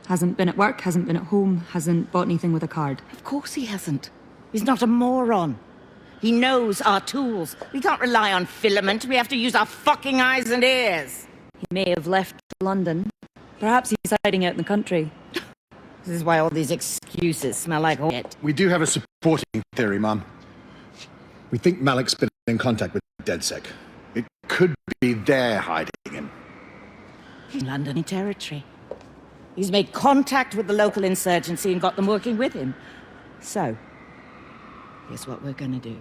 Hasn't been at work, hasn't been at home, hasn't bought anything with a card. Of course he hasn't. He's not a moron. He knows our tools. We can't rely on filament. We have to use our fucking eyes and ears. He may have left London. Perhaps he's hiding out in the country. This is why all these excuses smell like shit. We do have a supporting theory, Mum. We think Malik's been in contact with DedSec. It could be they're hiding him. In London territory. He's made contact with the local insurgency and got them working with him. So, here's what we're gonna do.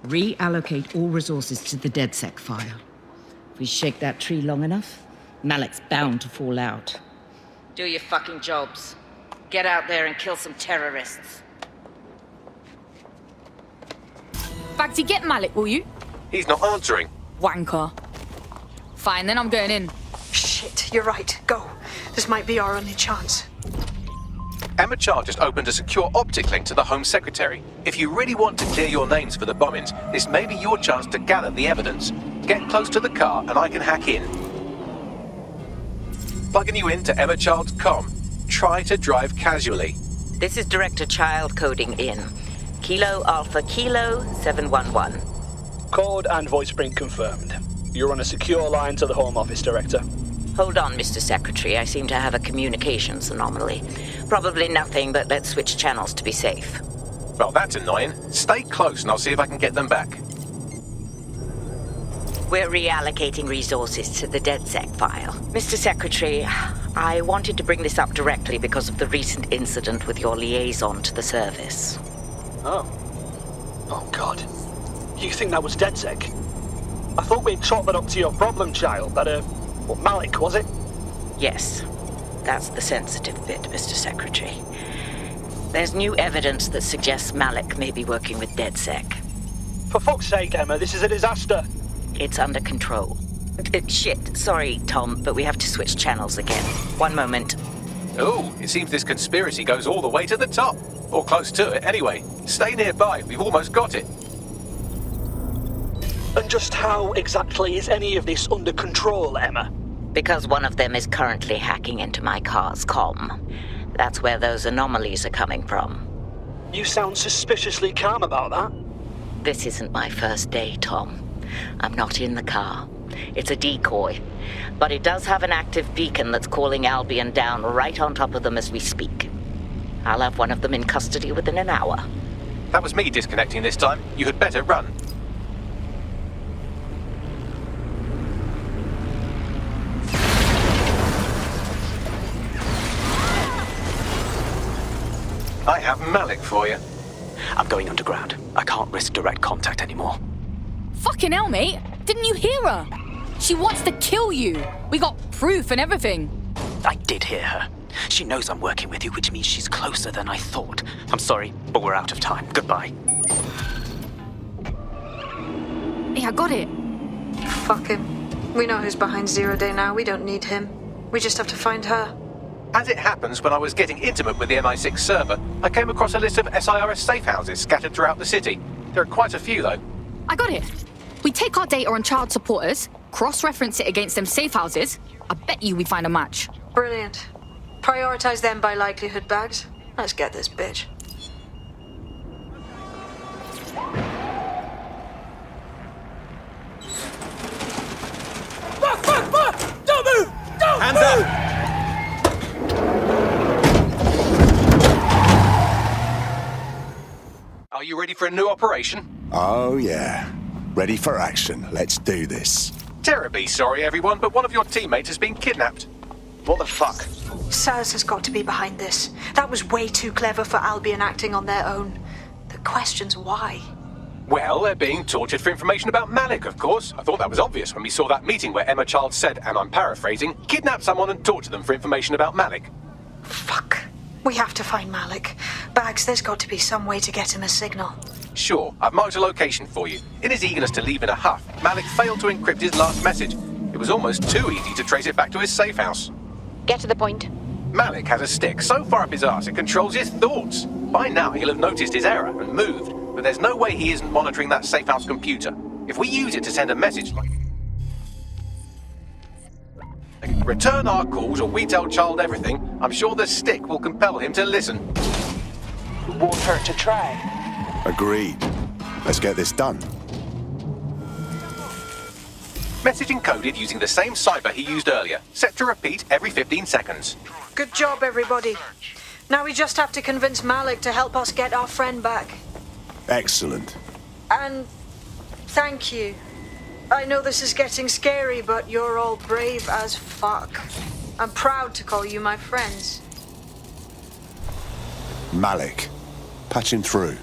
Reallocate all resources to the DedSec file. If we shake that tree long enough, Malik's bound to fall out. Do your fucking jobs. Get out there and kill some terrorists. Bagsy, get Malik, will you? He's not answering. Wanker. Fine, then I'm going in. Shit, you're right. Go. This might be our only chance. Emma Child just opened a secure optic link to the Home Secretary. If you really want to clear your names for the bombings, this may be your chance to gather the evidence. Get close to the car and I can hack in. Plugging you into Emma Child's comm. Try to drive casually. This is Director Child coding in. Kilo Alpha Kilo 711. Code and voice print confirmed. You're on a secure line to the Home Office, Director. Hold on, Mr. Secretary. I seem to have a communications anomaly. Probably nothing, but let's switch channels to be safe. Well, that's annoying. Stay close and I'll see if I can get them back. We're reallocating resources to the DedSec file. Mr. Secretary, I wanted to bring this up directly because of the recent incident with your liaison to the service. Oh. Oh, God. You think that was DedSec? I thought we'd chalk that up to your problem child, that, Malik, was it? Yes. That's the sensitive bit, Mr. Secretary. There's new evidence that suggests Malik may be working with DedSec. For fuck's sake, Emma, this is a disaster. It's under control. Shit, sorry, Tom, but we have to switch channels again. One moment. Oh, it seems this conspiracy goes all the way to the top. Or close to it, anyway. Stay nearby, we've almost got it. And just how exactly is any of this under control, Emma? Because one of them is currently hacking into my car's comm. That's where those anomalies are coming from. You sound suspiciously calm about that. This isn't my first day, Tom. I'm not in the car. It's a decoy. But it does have an active beacon that's calling Albion down right on top of them as we speak. I'll have one of them in custody within an hour. That was me disconnecting this time. You had better run. I have Malik for you. I'm going underground. I can't risk direct contact anymore. Fucking hell, mate. Didn't you hear her? She wants to kill you. We got proof and everything. I did hear her. She knows I'm working with you, which means she's closer than I thought. I'm sorry, but we're out of time. Goodbye. Hey, I got it. Fuck him. We know who's behind Zero Day now. We don't need him. We just have to find her. As it happens, when I was getting intimate with the MI6 server, I came across a list of SIRS safe houses scattered throughout the city. There are quite a few, though. I got it. We take our data on child supporters, cross-reference it against them safe houses. I bet you we find a match. Brilliant. Prioritize them by likelihood, Bags. Let's get this bitch. Fuck! Don't move! Don't Hands move! up! Are you ready for a new operation? Oh, yeah. Ready for action. Let's do this. Terribly sorry, everyone, but one of your teammates has been kidnapped. What the fuck? SARS has got to be behind this. That was way too clever for Albion acting on their own. The question's why. Well, they're being tortured for information about Malik, of course. I thought that was obvious when we saw that meeting where Emma Child said, and I'm paraphrasing, kidnap someone and torture them for information about Malik. Fuck. We have to find Malik. Bags, there's got to be some way to get him a signal. Sure, I've marked a location for you. In his eagerness to leave in a huff, Malik failed to encrypt his last message. It was almost too easy to trace it back to his safe house. Get to the point. Malik has a stick so far up his arse it controls his thoughts. By now he'll have noticed his error and moved, but there's no way he isn't monitoring that safe house computer. If we use it to send a message like... Return our calls or we tell Child everything. I'm sure the stick will compel him to listen. Won't hurt to try. Agreed. Let's get this done. Message encoded using the same cipher he used earlier. Set to repeat every 15 seconds. Good job, everybody. Now we just have to convince Malik to help us get our friend back. Excellent. And thank you. I know this is getting scary, but you're all brave as fuck. I'm proud to call you my friends. Malik. Patch him through.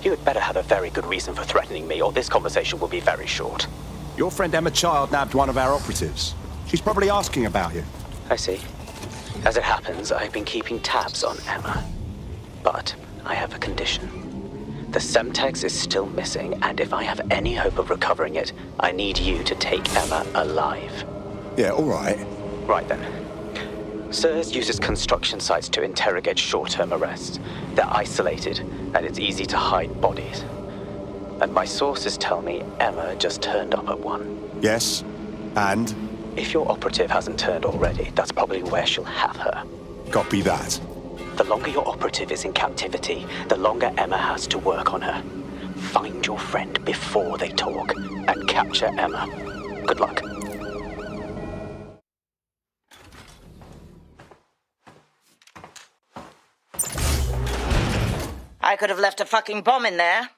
You had better have a very good reason for threatening me, or this conversation will be very short. Your friend Emma Child nabbed one of our operatives. She's probably asking about you. I see. As it happens, I've been keeping tabs on Emma. But I have a condition. The Semtex is still missing, and if I have any hope of recovering it, I need you to take Emma alive. Yeah, all right. Right then. SIRS uses construction sites to interrogate short-term arrests. They're isolated, and it's easy to hide bodies. And my sources tell me Emma just turned up at one. Yes, and? If your operative hasn't turned already, that's probably where she'll have her. Copy that. The longer your operative is in captivity, the longer Emma has to work on her. Find your friend before they talk, and capture Emma. Good luck. I could have left a fucking bomb in there.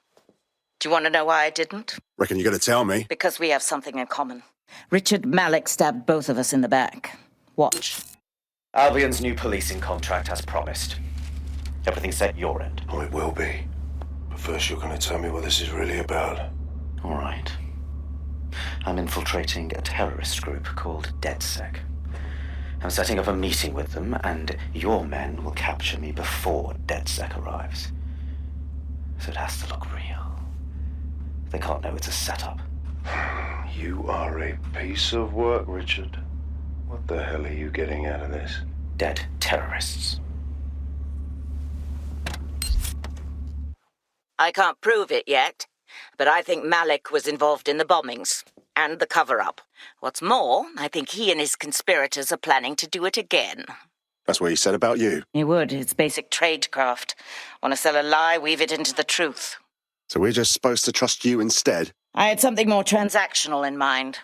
Do you want to know why I didn't? Reckon you're gonna tell me? Because we have something in common. Richard Malik stabbed both of us in the back. Watch. Albion's new policing contract as promised. Everything's set at your end. Oh, it will be. But first you're going to tell me what this is really about. All right. I'm infiltrating a terrorist group called DedSec. I'm setting up a meeting with them, and your men will capture me before DedSec arrives. So it has to look real. They can't know it's a setup. You are a piece of work, Richard. What the hell are you getting out of this? Dead terrorists. I can't prove it yet, but I think Malik was involved in the bombings and the cover-up. What's more, I think he and his conspirators are planning to do it again. That's what he said about you. He would. It's basic tradecraft. Want to sell a lie, weave it into the truth. So we're just supposed to trust you instead? I had something more transactional in mind.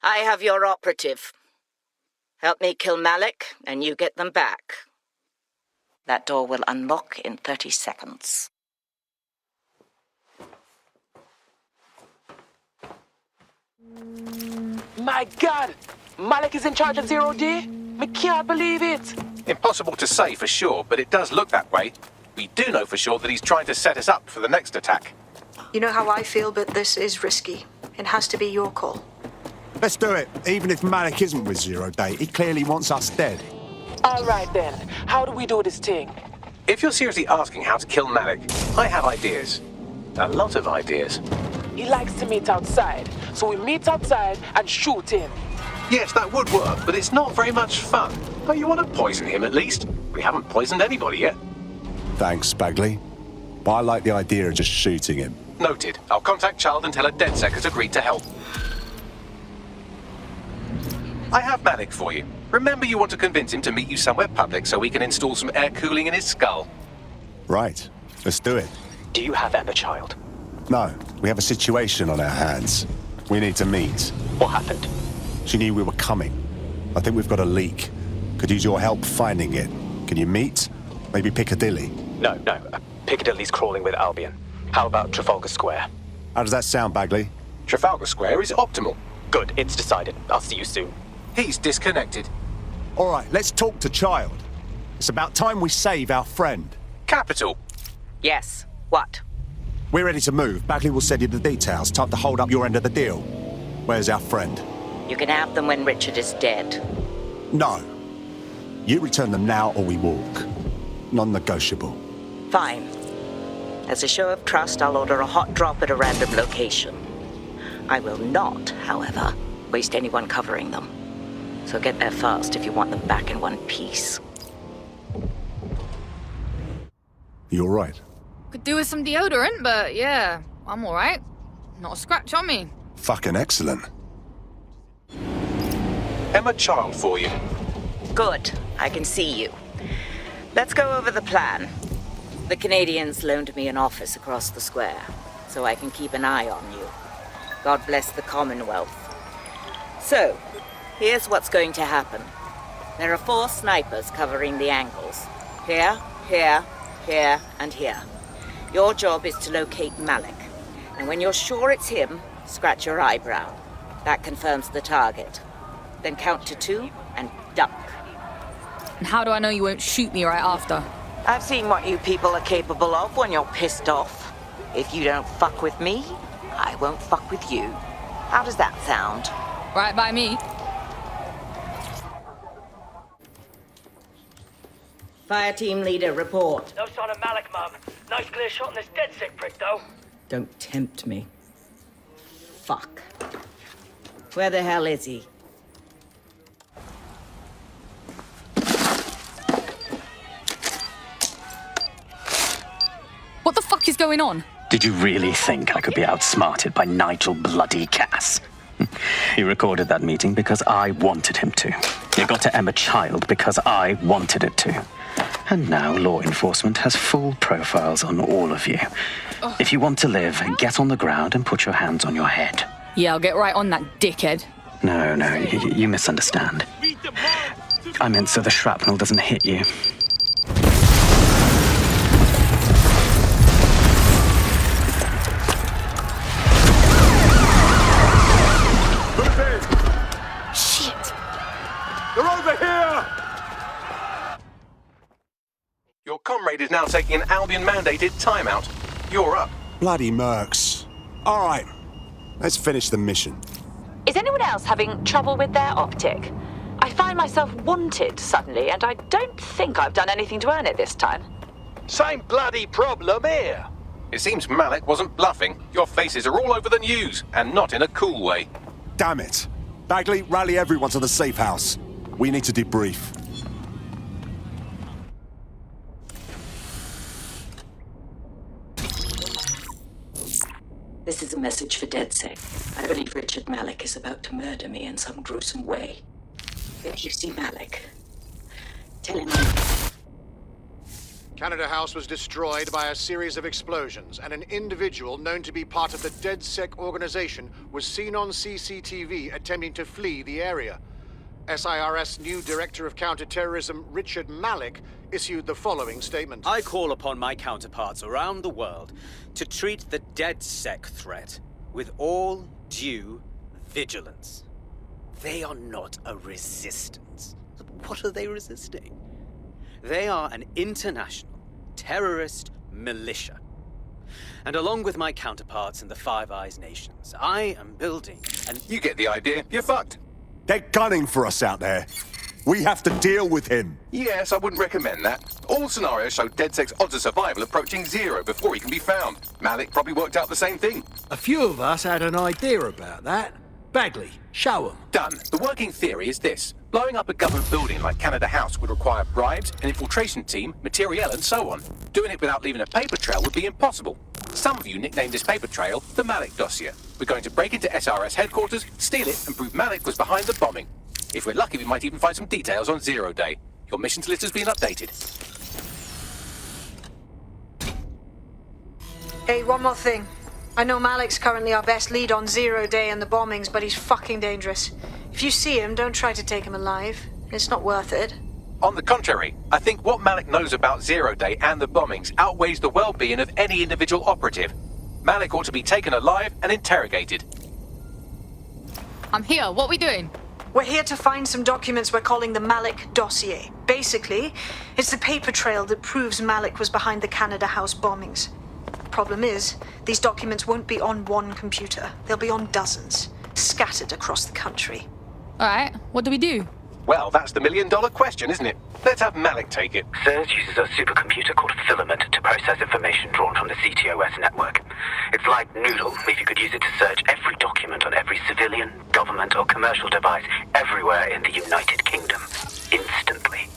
I have your operative. Help me kill Malik, and you get them back. That door will unlock in 30 seconds. My God! Malik is in charge of Zero D? I can't believe it! Impossible to say for sure, but it does look that way. We do know for sure that he's trying to set us up for the next attack. You know how I feel, but this is risky. It has to be your call. Let's do it. Even if Malik isn't with Zero Day, he clearly wants us dead. All right then, how do we do this thing? If you're seriously asking how to kill Malik, I have ideas. A lot of ideas. He likes to meet outside, so we meet outside and shoot him. Yes, that would work, but it's not very much fun. But you want to poison him at least. We haven't poisoned anybody yet. Thanks, Bagley. But I like the idea of just shooting him. Noted. I'll contact Child and tell her DedSec has agreed to help. I have Malik for you. Remember, you want to convince him to meet you somewhere public so we can install some air cooling in his skull. Right. Let's do it. Do you have Emma Child? No. We have a situation on our hands. We need to meet. What happened? She knew we were coming. I think we've got a leak. Could use your help finding it. Can you meet? Maybe Piccadilly? No. Piccadilly's crawling with Albion. How about Trafalgar Square? How does that sound, Bagley? Trafalgar Square is optimal. Good, it's decided. I'll see you soon. He's disconnected. All right, let's talk to Child. It's about time we save our friend. Capital. Yes. What? We're ready to move. Bagley will send you the details. Time to hold up your end of the deal. Where's our friend? You can have them when Richard is dead. No. You return them now or we walk. Non-negotiable. Fine. As a show of trust, I'll order a hot drop at a random location. I will not, however, waste anyone covering them. So get there fast if you want them back in one piece. You all right? Could do with some deodorant, but yeah, I'm all right. Not a scratch on me. Fucking excellent. Emma Child for you. Good. I can see you. Let's go over the plan. The Canadians loaned me an office across the square, so I can keep an eye on you. God bless the Commonwealth. So, here's what's going to happen. There are 4 snipers covering the angles. Here, here, here, and here. Your job is to locate Malik. And when you're sure it's him, scratch your eyebrow. That confirms the target. Then count to 2 and duck. And how do I know you won't shoot me right after? I've seen what you people are capable of when you're pissed off. If you don't fuck with me, I won't fuck with you. How does that sound? Right by me. Fire team leader, report. No sign of Malik, Mum. Nice clear shot on this DedSec prick, though. Don't tempt me. Fuck. Where the hell is he? What the fuck is going on? Did you really think I could be outsmarted by Nigel bloody Cass? He recorded that meeting because I wanted him to. It got to Emma Child because I wanted it to. And now law enforcement has full profiles on all of you. If you want to live, get on the ground and put your hands on your head. Yeah, I'll get right on that dickhead. No, you misunderstand. I meant so the shrapnel doesn't hit you. Shit. They're over here! Your comrade is now taking an Albion-mandated timeout. You're up. Bloody mercs. All right, let's finish the mission. Is anyone else having trouble with their optic? I find myself wanted suddenly, and I don't think I've done anything to earn it this time. Same bloody problem here. It seems Malik wasn't bluffing. Your faces are all over the news, and not in a cool way. Damn it. Bagley, rally everyone to the safe house. We need to debrief. This is a message for DedSec. I believe Richard Malik is about to murder me in some gruesome way. If you see Malik, tell him. Canada House was destroyed by a series of explosions, and an individual known to be part of the DedSec organization was seen on CCTV attempting to flee the area. SIRS new Director of Counterterrorism Richard Malik issued the following statement. I call upon my counterparts around the world to treat the DedSec threat with all due vigilance. They are not a resistance. What are they resisting? They are an international terrorist militia. And along with my counterparts in the Five Eyes nations, I am building an... You get the idea. You're fucked. They're gunning for us out there. We have to deal with him. Yes, I wouldn't recommend that. All scenarios show DedSec's odds of survival approaching 0 before he can be found. Malik probably worked out the same thing. A few of us had an idea about that. Bagley, show 'em. Done. The working theory is this. Blowing up a government building like Canada House would require bribes, an infiltration team, materiel, and so on. Doing it without leaving a paper trail would be impossible. Some of you nicknamed this paper trail the Malik dossier. We're going to break into SRS headquarters, steal it, and prove Malik was behind the bombing. If we're lucky, we might even find some details on Zero Day. Your missions list has been updated. Hey, one more thing. I know Malik's currently our best lead on Zero Day and the bombings, but he's fucking dangerous. If you see him, don't try to take him alive. It's not worth it. On the contrary, I think what Malik knows about Zero Day and the bombings outweighs the well-being of any individual operative. Malik ought to be taken alive and interrogated. I'm here. What are we doing? We're here to find some documents we're calling the Malik dossier. Basically, it's the paper trail that proves Malik was behind the Canada House bombings. Problem is, these documents won't be on one computer. They'll be on dozens, scattered across the country. All right, what do we do? Well, that's the million-dollar question, isn't it? Let's have Malik take it. SIRS uses a supercomputer called Filament to process information drawn from the CTOS network. It's like Noodle, if you could use it to search every document on every civilian, government, or commercial device everywhere in the United Kingdom. Instantly.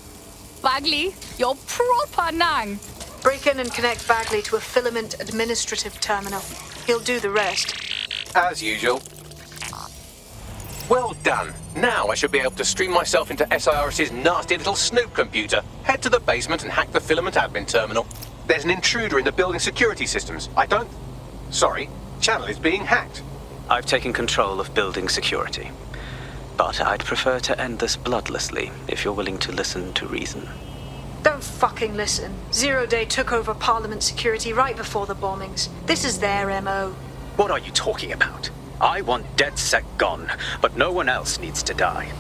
Bagley, you're proper nang. Break in and connect Bagley to a Filament administrative terminal. He'll do the rest. As usual. Well done. Now I should be able to stream myself into SIRS's nasty little snoop computer, head to the basement and hack the filament admin terminal. There's an intruder in the building security systems. Sorry, channel is being hacked. I've taken control of building security. But I'd prefer to end this bloodlessly, if you're willing to listen to reason. Don't fucking listen. Zero Day took over Parliament security right before the bombings. This is their MO. What are you talking about? I want DedSec gone, but no one else needs to die.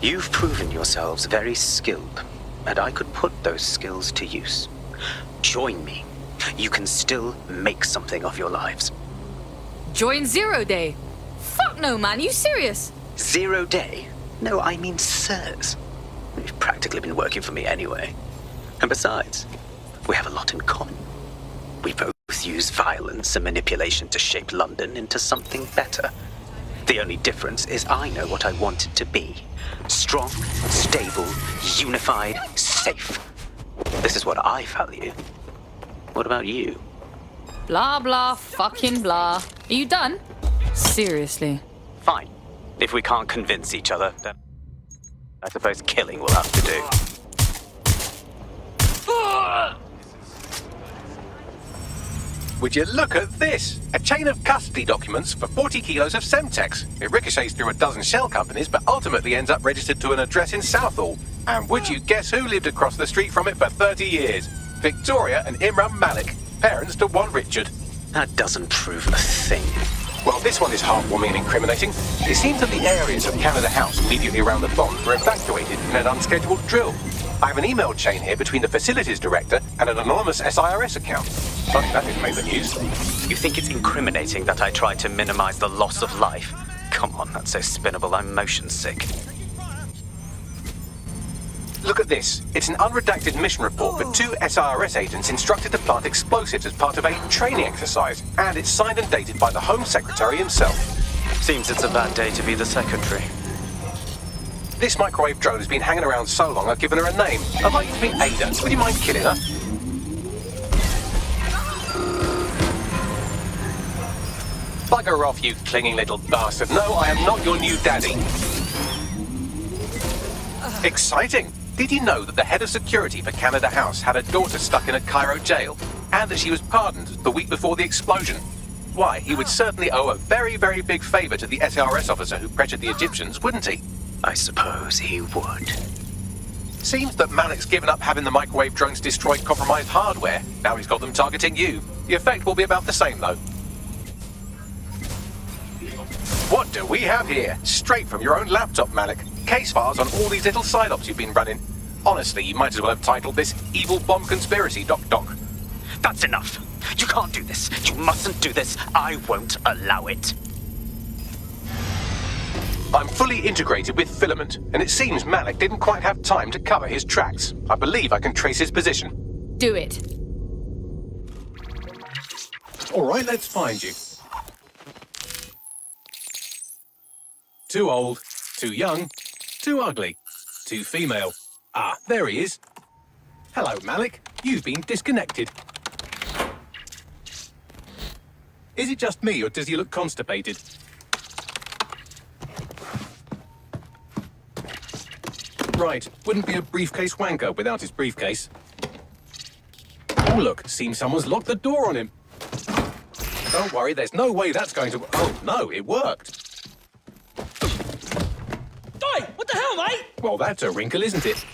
You've proven yourselves very skilled, and I could put those skills to use. Join me. You can still make something of your lives. Join Zero Day? Fuck no, man. You serious? 0 Day? No, I mean sirs. You've practically been working for me anyway. And besides, we have a lot in common. We both use violence and manipulation to shape London into something better. The only difference is I know what I want it to be. Strong, stable, unified, safe. This is what I value. What about you? Blah, blah, fucking blah. Are you done? Seriously. Fine. If we can't convince each other, then I suppose killing will have to do. Would you look at this? A chain of custody documents for 40 kilos of Semtex. It ricochets through a dozen shell companies, but ultimately ends up registered to an address in Southall. And would you guess who lived across the street from it for 30 years? Victoria and Imran Malik, parents to one Richard. That doesn't prove a thing. Well, this one is heartwarming and incriminating. It seems that the areas of Canada House immediately around the bomb were evacuated in an unscheduled drill. I have an email chain here between the facilities director and an anonymous SIRS account. Funny that didn't make the news. You think it's incriminating that I tried to minimize the loss of life? Come on, that's so spinnable, I'm motion sick. Look at this. It's an unredacted mission report for 2 SIRS agents instructed to plant explosives as part of a training exercise, and it's signed and dated by the Home Secretary himself. Seems it's a bad day to be the Secretary. This microwave drone has been hanging around so long I've given her a name. I'd like you to meet Ada. Would you mind killing her? Bugger off, you clinging little bastard. No, I am not your new daddy. Exciting! Did you know that the head of security for Canada House had a daughter stuck in a Cairo jail? And that she was pardoned the week before the explosion? Why, he would certainly owe a very, very big favour to the SRS officer who pressured the Egyptians, wouldn't he? I suppose he would. Seems that Malik's given up having the microwave drones destroy compromised hardware. Now he's got them targeting you. The effect will be about the same, though. What do we have here? Straight from your own laptop, Malik. Case files on all these little side ops you've been running. Honestly, you might as well have titled this Evil Bomb Conspiracy, Doc. That's enough. You can't do this. You mustn't do this. I won't allow it. I'm fully integrated with Filament, and it seems Malik didn't quite have time to cover his tracks. I believe I can trace his position. Do it. All right, let's find you. Too old, too young, too ugly, too female. Ah, there he is. Hello, Malik. You've been disconnected. Is it just me, or does he look constipated? Right, wouldn't be a briefcase wanker without his briefcase. Oh, look, seems someone's locked the door on him. Don't worry, there's no way that's going to... Oh, no, it worked. Oi, what the hell, mate? Well, that's a wrinkle, isn't it?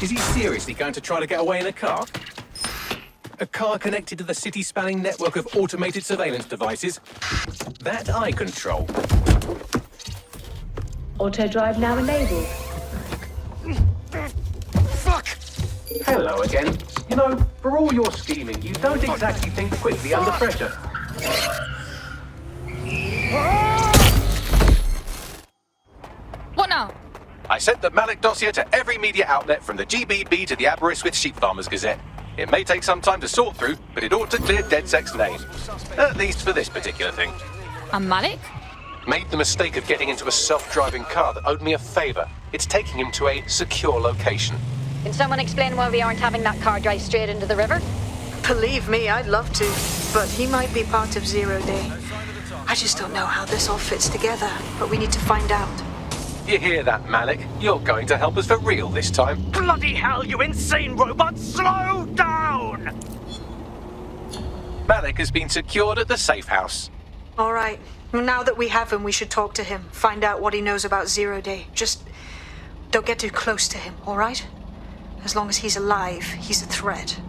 Is he seriously going to try to get away in a car? A car connected to the city-spanning network of automated surveillance devices? That I control. Auto drive now enabled. Fuck! Hello again. You know, for all your scheming, you don't exactly think quickly under pressure. What now? I sent the Malik dossier to every media outlet from the GBB to the Aberystwyth Sheep Farmers Gazette. It may take some time to sort through, but it ought to clear DedSec's name. At least for this particular thing. And Malik? Made the mistake of getting into a self-driving car that owed me a favour. It's taking him to a secure location. Can someone explain why we aren't having that car drive straight into the river? Believe me, I'd love to, but he might be part of Zero Day. I just don't know how this all fits together, but we need to find out. You hear that, Malik? You're going to help us for real this time. Bloody hell, you insane robot! Slow down! Malik has been secured at the safe house. All right. Now that we have him, we should talk to him. Find out what he knows about Zero Day. Just don't get too close to him, all right? As long as he's alive, he's a threat.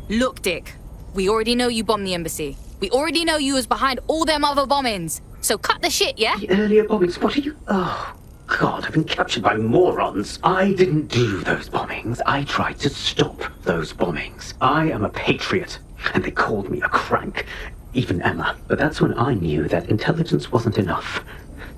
Look, Dick. We already know you bombed the embassy. We already know you was behind all them other bombings. So cut the shit, yeah? The earlier bombings, what are you... Oh, God, I've been captured by morons. I didn't do those bombings. I tried to stop those bombings. I am a patriot, and they called me a crank. Even Emma. But that's when I knew that intelligence wasn't enough.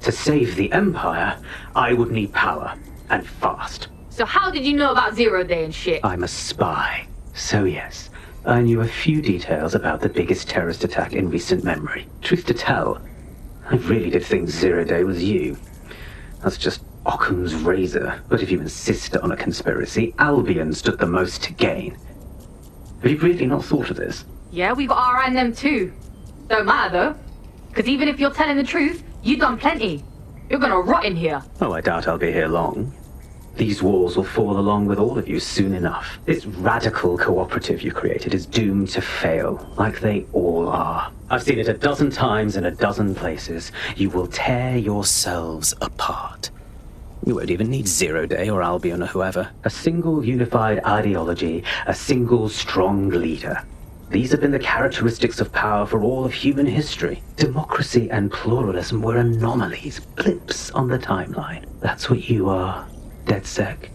To save the Empire, I would need power, and fast. So how did you know about Zero Day and shit? I'm a spy. So yes, I knew a few details about the biggest terrorist attack in recent memory. Truth to tell, I really did think Zero Day was you. That's just Occam's razor. But if you insist on a conspiracy, Albion stood the most to gain. Have you really not thought of this? Yeah, we've got our eye on them too. Don't matter though. Because even if you're telling the truth, you've done plenty. You're gonna rot in here. Oh, I doubt I'll be here long. These walls will fall along with all of you soon enough. This radical cooperative you created is doomed to fail, like they all are. I've seen it a dozen times in a dozen places. You will tear yourselves apart. You won't even need Zero Day or Albion or whoever. A single unified ideology, a single strong leader. These have been the characteristics of power for all of human history. Democracy and pluralism were anomalies, blips on the timeline. That's what you are, DedSec.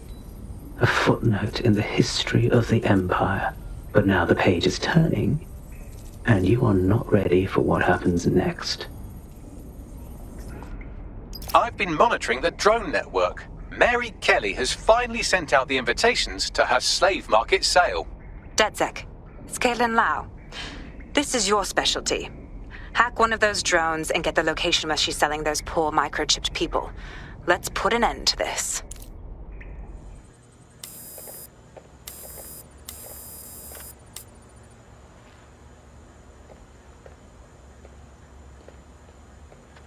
A footnote in the history of the Empire. But now the page is turning, and you are not ready for what happens next. I've been monitoring the drone network. Mary Kelly has finally sent out the invitations to her slave market sale. DedSec, it's Caitlin Lau. This is your specialty. Hack one of those drones and get the location where she's selling those poor microchipped people. Let's put an end to this.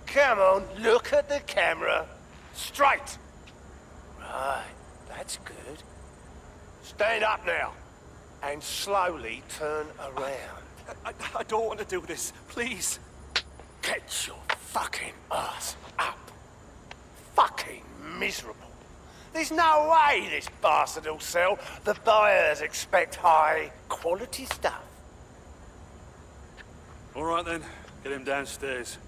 Come on, look at the camera. Straight. Right, that's good. Stand up now. And slowly turn around. I don't want to do this. Please. Get your fucking ass up. Fucking miserable. There's no way this bastard will sell. The buyers expect high quality stuff. All right then, get him downstairs.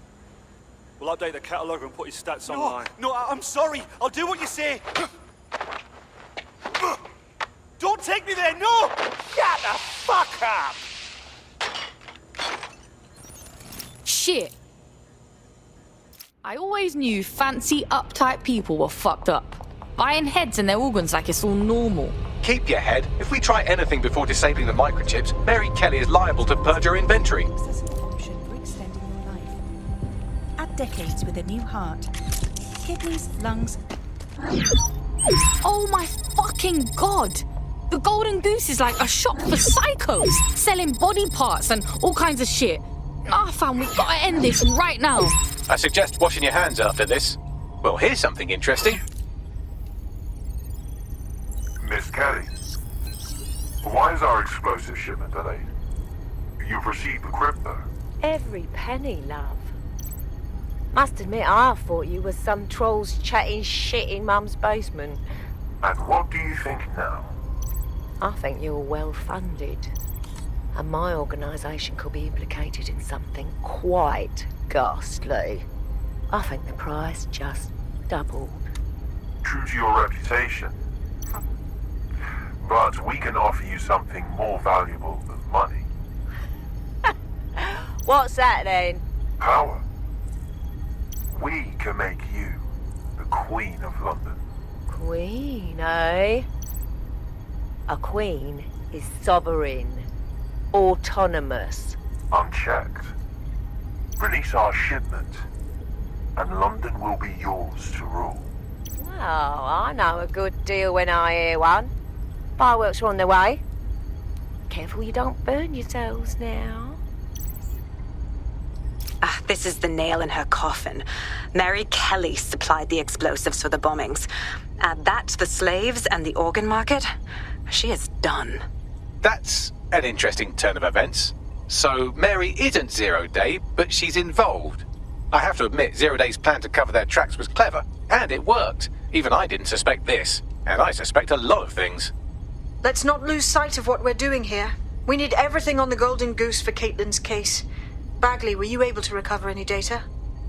We'll update the catalogue and put his stats online. No, I'm sorry. I'll do what you say. Don't take me there, no! Shut the fuck up! Shit. I always knew fancy, uptight people were fucked up. Buying heads and their organs like it's all normal. Keep your head. If we try anything before disabling the microchips, Mary Kelly is liable to purge her inventory. Add decades with a new heart. Kidneys, lungs... Oh my fucking god! The Golden Goose is like a shop for psychos, selling body parts and all kinds of shit. Nah, fam, we've got to end this right now. I suggest washing your hands after this. Well, here's something interesting. Miss Kelly, why is our explosive shipment delayed? You've received the crypto. Every penny, love. Must admit, I thought you was some trolls chatting shit in Mum's basement. And what do you think now? I think you're well funded. And my organisation could be implicated in something quite ghastly. I think the price just doubled. True to your reputation. But we can offer you something more valuable than money. What's that then? Power. We can make you the Queen of London. Queen, eh? A queen is sovereign, autonomous. Unchecked. Release our shipment, and London will be yours to rule. Well, I know a good deal when I hear one. Fireworks are on the way. Careful you don't burn yourselves now. This is the nail in her coffin. Mary Kelly supplied the explosives for the bombings. Add that to the slaves and the organ market, she is done. That's an interesting turn of events. So Mary isn't Zero Day, but she's involved. I have to admit, Zero Day's plan to cover their tracks was clever, and it worked. Even I didn't suspect this, and I suspect a lot of things. Let's not lose sight of what we're doing here. We need everything on the Golden Goose for Caitlin's case. Bagley, were you able to recover any data?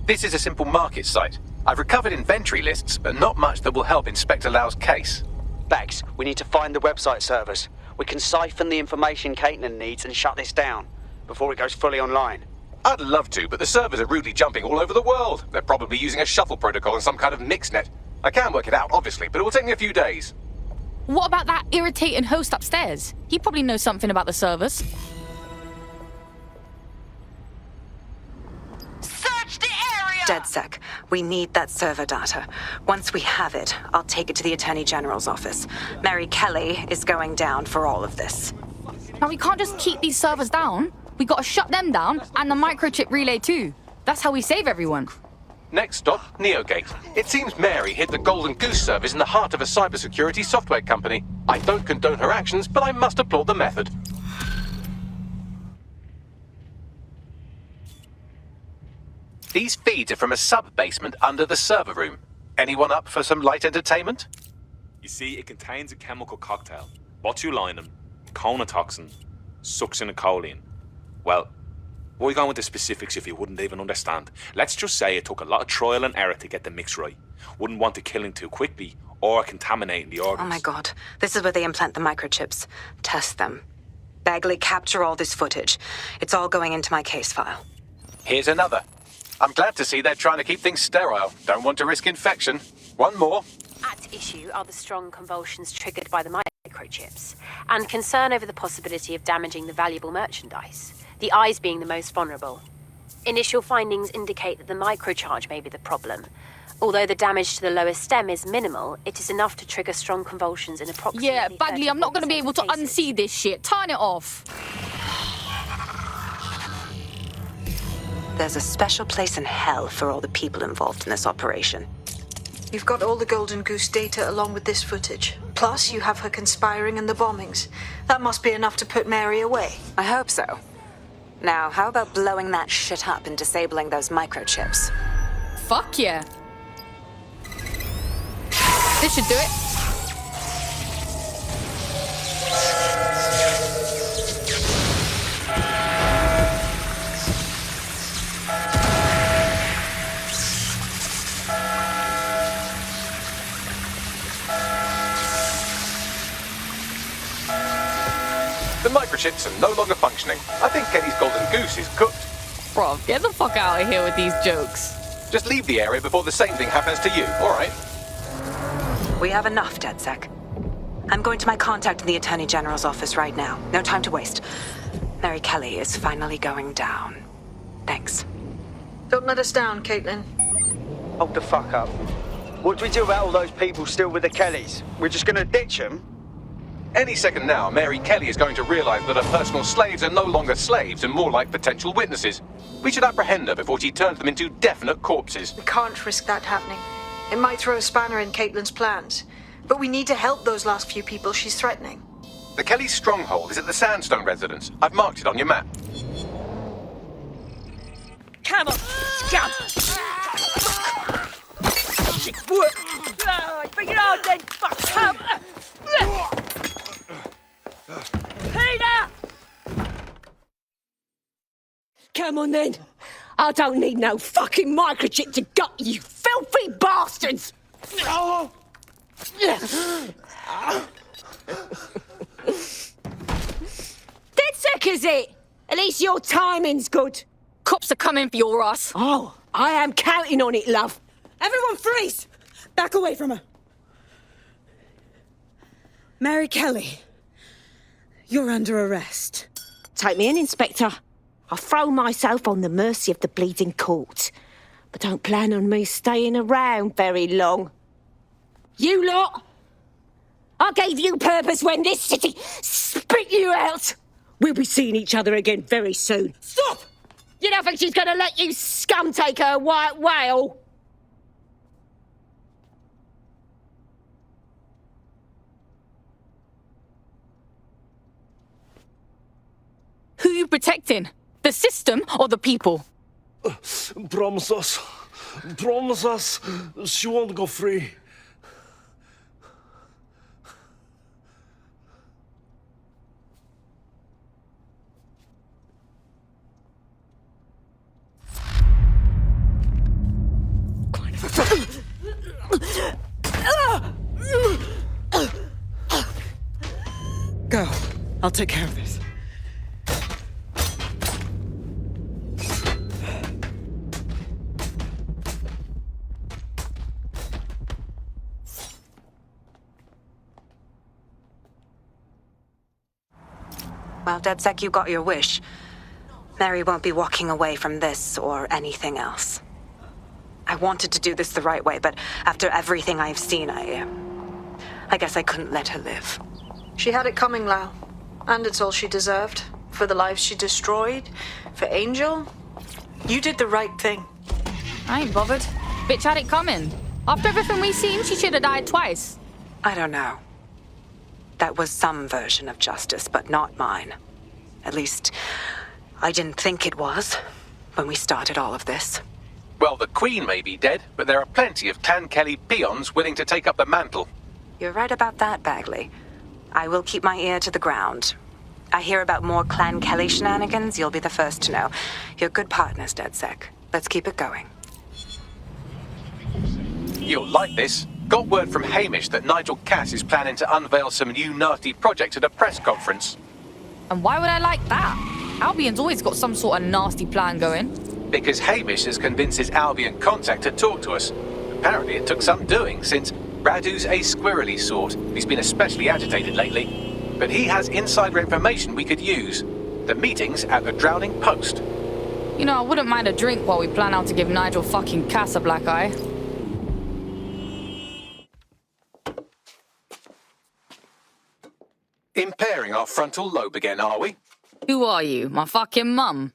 This is a simple market site. I've recovered inventory lists, but not much that will help Inspector Lau's case. Bags, we need to find the website servers. We can siphon the information Caitlin needs and shut this down before it goes fully online. I'd love to, but the servers are rudely jumping all over the world. They're probably using a shuffle protocol and some kind of mixnet. I can work it out, obviously, but it will take me a few days. What about that irritating host upstairs? He probably knows something about the servers. Search the area! DedSec, we need that server data. Once we have it, I'll take it to the Attorney General's office. Mary Kelly is going down for all of this. Now, we can't just keep these servers down. We gotta shut them down, and the microchip relay too. That's how we save everyone. Next stop, Neogate. It seems Mary hid the Golden Goose service in the heart of a cybersecurity software company. I don't condone her actions, but I must applaud the method. These feeds are from a sub-basement under the server room. Anyone up for some light entertainment? You see, it contains a chemical cocktail. Botulinum, conotoxin, succinylcholine. Well, why go into specifics if you wouldn't even understand? Let's just say it took a lot of trial and error to get the mix right. Wouldn't want to kill him too quickly or contaminating the organs. Oh my god, this is where they implant the microchips. Test them. Bagley, capture all this footage. It's all going into my case file. Here's another. I'm glad to see they're trying to keep things sterile. Don't want to risk infection. One more. At issue are the strong convulsions triggered by the microchips, and concern over the possibility of damaging the valuable merchandise, the eyes being the most vulnerable. Initial findings indicate that the microcharge may be the problem. Although the damage to the lower stem is minimal, it is enough to trigger strong convulsions in approximately... Yeah, Bagley, I'm not going to be able to unsee this shit. Turn it off. There's a special place in hell for all the people involved in this operation. You've got all the Golden Goose data along with this footage. Plus, you have her conspiring in the bombings. That must be enough to put Mary away. I hope so. Now, how about blowing that shit up and disabling those microchips? Fuck yeah. This should do it. The microchips are no longer functioning. I think Kenny's Golden Goose is cooked. Bro, get the fuck out of here with these jokes. Just leave the area before the same thing happens to you, all right? We have enough, DedSec. I'm going to my contact in the Attorney General's office right now. No time to waste. Mary Kelly is finally going down. Thanks. Don't let us down, Caitlin. Hold the fuck up. What do we do about all those people still with the Kellys? We're just gonna ditch them? Any second now, Mary Kelly is going to realize that her personal slaves are no longer slaves and more like potential witnesses. We should apprehend her before she turns them into definite corpses. We can't risk that happening. It might throw a spanner in Caitlin's plans. But we need to help those last few people she's threatening. The Kelly stronghold is at the Sandstone residence. I've marked it on your map. Come on, scum! Bring it on then, fuck! Come! Peter! Come on then. I don't need no fucking microchip to gut you, filthy bastards! DedSec, is it? At least your timing's good. Cops are coming for your ass. Oh, I am counting on it, love. Everyone freeze! Back away from her. Mary Kelly, you're under arrest. Take me in, Inspector. I'll throw myself on the mercy of the bleeding court. But don't plan on me staying around very long. You lot! I gave you purpose when this city spit you out! We'll be seeing each other again very soon. Stop! You don't think she's gonna let you scum take her white whale? Who you protecting? The system or the people? Promise us. Promise us she won't go free. Go. I'll take care of this. Well, DedSec, you got your wish. Mary won't be walking away from this or anything else. I wanted to do this the right way, but after everything I've seen, I guess I couldn't let her live. She had it coming, Lau. And it's all she deserved. For the lives she destroyed. For Angel. You did the right thing. I ain't bothered. Bitch had it coming. After everything we seen, she should have died twice. I don't know. That was some version of justice, but not mine. At least, I didn't think it was when we started all of this. Well, the Queen may be dead, but there are plenty of Clan Kelly peons willing to take up the mantle. You're right about that, Bagley. I will keep my ear to the ground. I hear about more Clan Kelly shenanigans, you'll be the first to know. You're good partners, DedSec. Let's keep it going. You'll like this. Got word from Hamish that Nigel Cass is planning to unveil some new nasty project at a press conference. And why would I like that? Albion's always got some sort of nasty plan going. Because Hamish has convinced his Albion contact to talk to us. Apparently it took some doing, since Radu's a squirrely sort. He's been especially agitated lately. But he has insider information we could use. The meeting's at the Drowning Post. You know, I wouldn't mind a drink while we plan how to give Nigel fucking Cass a black eye. Impairing our frontal lobe again, are we? Who are you? My fucking mum?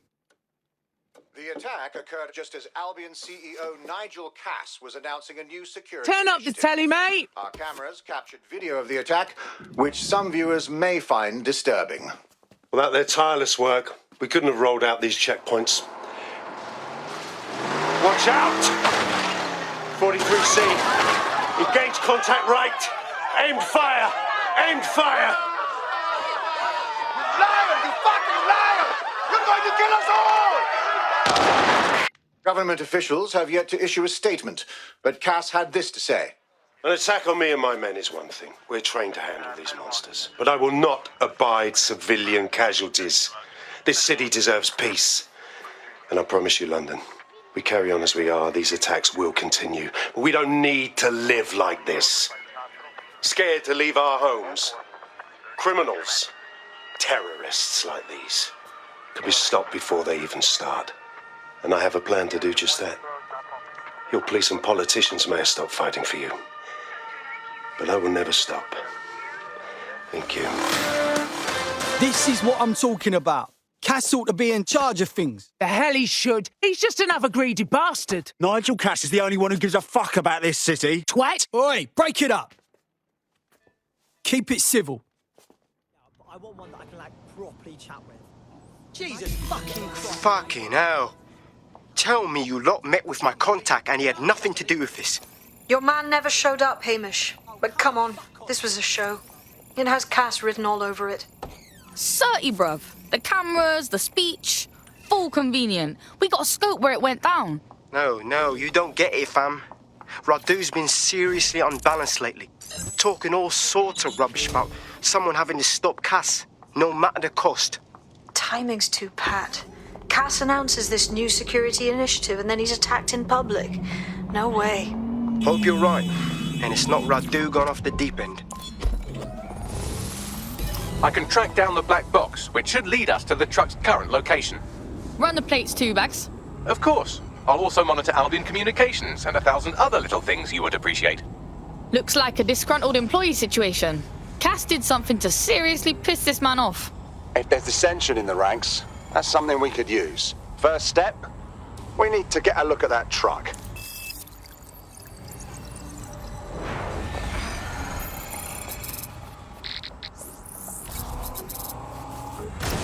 The attack occurred just as Albion CEO Nigel Cass was announcing a new security Turn up the telly, mate! Our cameras captured video of the attack, which some viewers may find disturbing. Without their tireless work, we couldn't have rolled out these checkpoints. Watch out! 43C. Engage contact right. Aimed fire. Aimed fire. Liar! You fucking liar! You're going to kill us all! Government officials have yet to issue a statement, but Cass had this to say. An attack on me and my men is one thing. We're trained to handle these monsters. But I will not abide civilian casualties. This city deserves peace. And I promise you, London, we carry on as we are, these attacks will continue. But we don't need to live like this. Scared to leave our homes. Criminals, terrorists like these, can be stopped before they even start. And I have a plan to do just that. Your police and politicians may have stopped fighting for you. But I will never stop. Thank you. This is what I'm talking about. Cass ought to be in charge of things. The hell he should. He's just another greedy bastard. Nigel Cass is the only one who gives a fuck about this city. Twat! Oi, break it up. Keep it civil. I want one that I can, properly chat with. Jesus fucking Christ. Fucking hell. Tell me you lot met with my contact and he had nothing to do with this. Your man never showed up, Hamish. But come on, this was a show. It has Cass written all over it. Certy, bruv. The cameras, the speech, full convenient. We got a scope where it went down. No, you don't get it, fam. Radu's been seriously unbalanced lately. Talking all sorts of rubbish about someone having to stop Cass, no matter the cost. Timing's too pat. Cass announces this new security initiative and then he's attacked in public. No way. Hope you're right, and it's not Radu gone off the deep end. I can track down the black box, which should lead us to the truck's current location. Run the plates too, Bags. Of course. I'll also monitor Albion communications and 1,000 other little things you would appreciate. Looks like a disgruntled employee situation. Cass did something to seriously piss this man off. If there's dissension in the ranks, that's something we could use. First step, we need to get a look at that truck.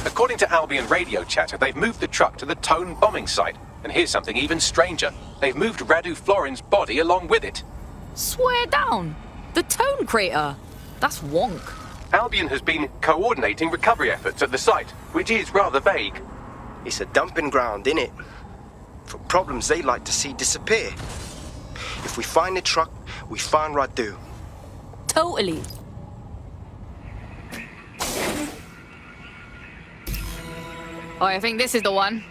According to Albion radio chatter, they've moved the truck to the Tone bombing site. And here's something even stranger. They've moved Radu Florin's body along with it. Swear down. The Tone crater. That's wonk. Albion has been coordinating recovery efforts at the site, which is rather vague. It's a dumping ground, innit? For problems they like to see disappear. If we find the truck, we find Radu. Totally. Oh, I think this is the one.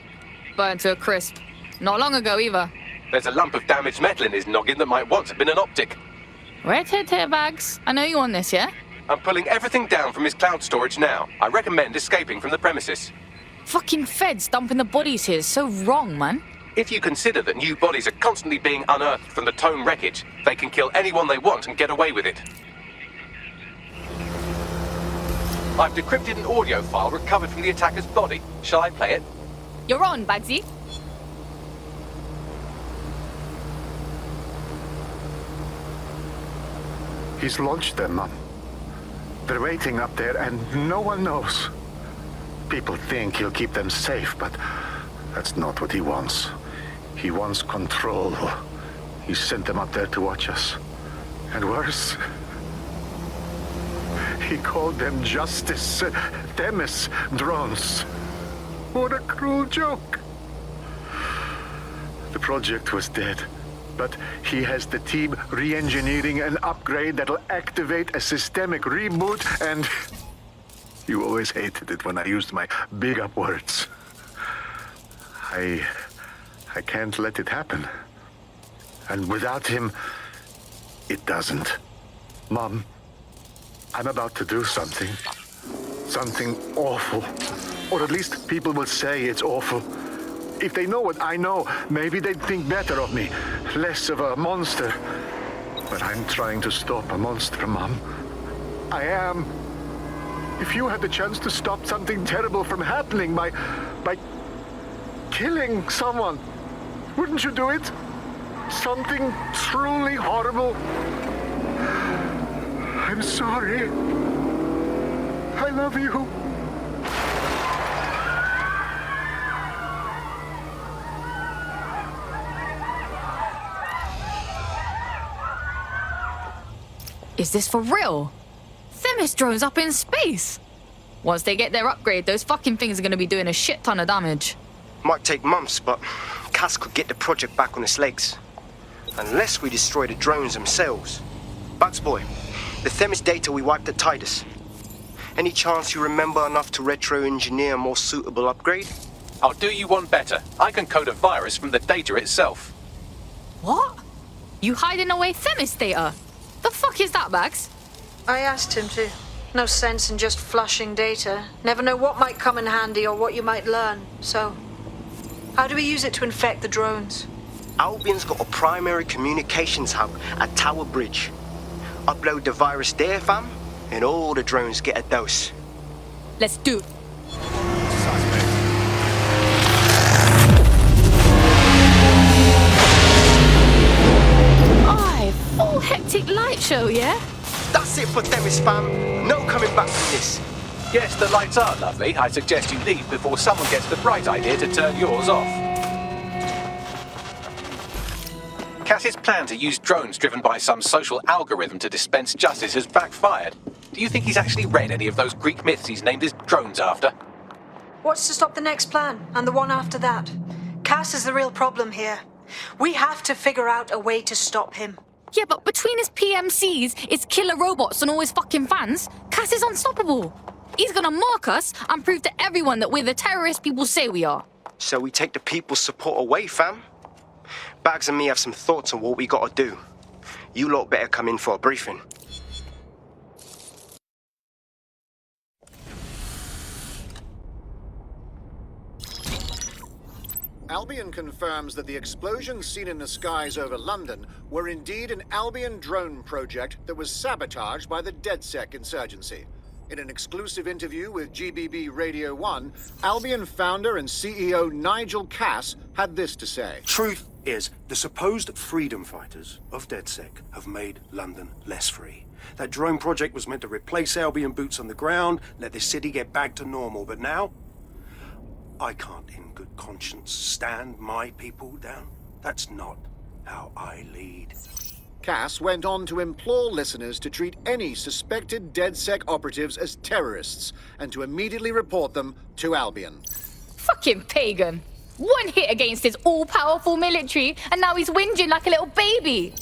Burned to a crisp. Not long ago either. There's a lump of damaged metal in his noggin that might once have been an optic. Red hair bags. I know you on this, yeah? I'm pulling everything down from his cloud storage now. I recommend escaping from the premises. Fucking feds dumping the bodies here is so wrong, man. If you consider that new bodies are constantly being unearthed from the Tone wreckage, they can kill anyone they want and get away with it. I've decrypted an audio file recovered from the attacker's body. Shall I play it? You're on, Bagsy. He's launched them, Mum. They're waiting up there and no one knows. People think he'll keep them safe, but that's not what he wants. He wants control. He sent them up there to watch us. And worse, he called them Justice Themis drones. What a cruel joke. The project was dead, but he has the team re-engineering an upgrade that'll activate a systemic reboot, and you always hated it when I used my big up words. I can't let it happen. And without him, it doesn't. Mom, I'm about to do something. Something awful. Or at least people will say it's awful. If they know what I know, maybe they'd think better of me. Less of a monster. But I'm trying to stop a monster, Mom. I am. If you had the chance to stop something terrible from happening by killing someone, wouldn't you do it? Something truly horrible. I'm sorry. I love you. Is this for real? Themis drones up in space! Once they get their upgrade, those fucking things are gonna be doing a shit ton of damage. Might take months, but Cass could get the project back on its legs. Unless we destroy the drones themselves. Bugs boy, the Themis data we wiped at Titus. Any chance you remember enough to retro-engineer a more suitable upgrade? I'll do you one better. I can code a virus from the data itself. What? You hiding away Themis data? The fuck is that, Bags? I asked him to. No sense in just flushing data. Never know what might come in handy or what you might learn. So, how do we use it to infect the drones? Albion's got a primary communications hub at Tower Bridge. Upload the virus there, fam, and all the drones get a dose. Let's do it. Full hectic light show, yeah? That's it for Themis, fam. No coming back from this. Yes, the lights are lovely. I suggest you leave before someone gets the bright idea to turn yours off. Cass's plan to use drones driven by some social algorithm to dispense justice has backfired. Do you think he's actually read any of those Greek myths he's named his drones after? What's to stop the next plan, and the one after that? Cass is the real problem here. We have to figure out a way to stop him. Yeah, but between his PMCs, his killer robots, and all his fucking fans, Cass is unstoppable. He's gonna mark us and prove to everyone that we're the terrorists people say we are. So we take the people's support away, fam? Bags and me have some thoughts on what we gotta do. You lot better come in for a briefing. Albion confirms that the explosions seen in the skies over London were indeed an Albion drone project that was sabotaged by the DedSec insurgency. In an exclusive interview with GBB Radio 1, Albion founder and CEO Nigel Cass had this to say. Truth is, the supposed freedom fighters of DedSec have made London less free. That drone project was meant to replace Albion boots on the ground, let the city get back to normal, but now I can't in good conscience stand my people down. That's not how I lead. Cass went on to implore listeners to treat any suspected DedSec operatives as terrorists and to immediately report them to Albion. Fucking pagan. One hit against his all-powerful military, and now he's whinging like a little baby.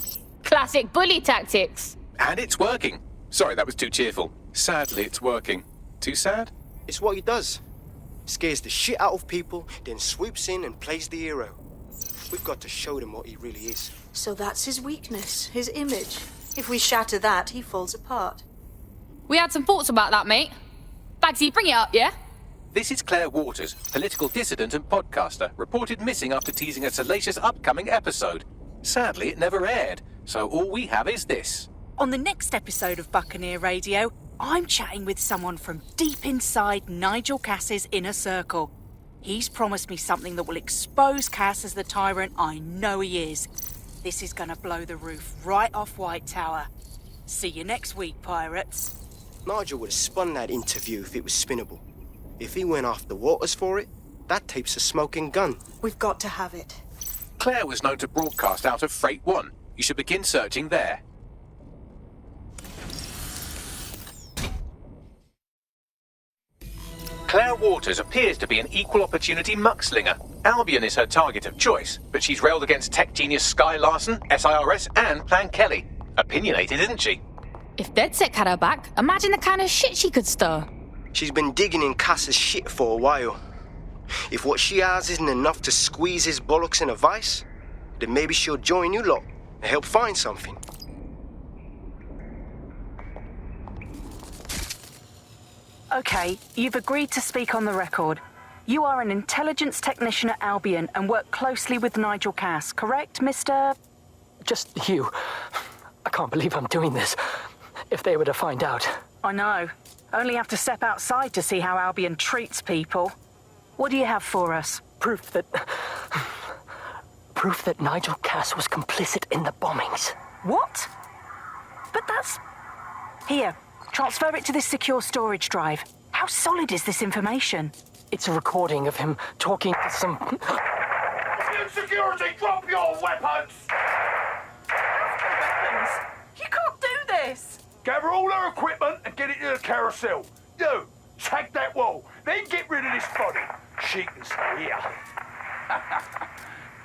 Classic bully tactics. And it's working. Sorry, that was too cheerful. Sadly, it's working. Too sad? It's what he does. Scares the shit out of people, then swoops in and plays the hero. We've got to show them what he really is. So that's his weakness, his image. If we shatter that, he falls apart. We had some thoughts about that, mate. Bagsy, bring it up, yeah? This is Claire Waters, political dissident and podcaster, reported missing after teasing a salacious upcoming episode. Sadly, it never aired, so all we have is this. On the next episode of Buccaneer Radio, I'm chatting with someone from deep inside Nigel Cass's inner circle. He's promised me something that will expose Cass as the tyrant I know he is. This is gonna blow the roof right off White Tower. See you next week, pirates. Nigel would have spun that interview if it was spinnable. If he went after Waters for it, that tape's a smoking gun. We've got to have it. Claire was known to broadcast out of Freight 1. You should begin searching there. Claire Waters appears to be an equal opportunity muckslinger. Albion is her target of choice, but she's railed against tech genius Sky Larson, SIRS, and Plan Kelly. Opinionated, isn't she? If DedSec had her back, imagine the kind of shit she could stir. She's been digging in Cass's shit for a while. If what she has isn't enough to squeeze his bollocks in a vice, then maybe she'll join you lot and help find something. Okay, you've agreed to speak on the record. You are an intelligence technician at Albion and work closely with Nigel Cass, correct, Mr...? Just you. I can't believe I'm doing this. If they were to find out. I know. Only have to step outside to see how Albion treats people. What do you have for us? Proof that Nigel Cass was complicit in the bombings. What? But that's... Here, transfer it to this secure storage drive. How solid is this information? It's a recording of him talking to some... Security, drop your weapons! You can't do this! Gather all our equipment and get it to the carousel. You, tag that wall, then get rid of this body. She can stay here.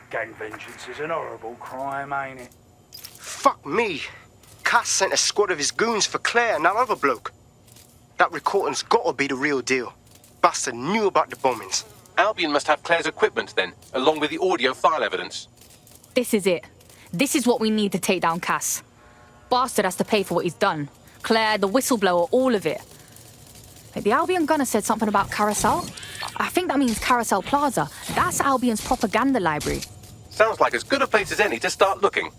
Gang vengeance is an horrible crime, ain't it? Fuck me. Cass sent a squad of his goons for Claire and that other bloke. That recording's gotta be the real deal. Bastard knew about the bombings. Albion must have Claire's equipment then, along with the audio file evidence. This is it. This is what we need to take down Cass. Bastard has to pay for what he's done. Claire, the whistleblower, all of it. Like, the Albion gunner said something about Carousel. I think that means Carousel Plaza. That's Albion's propaganda library. Sounds like as good a place as any to start looking.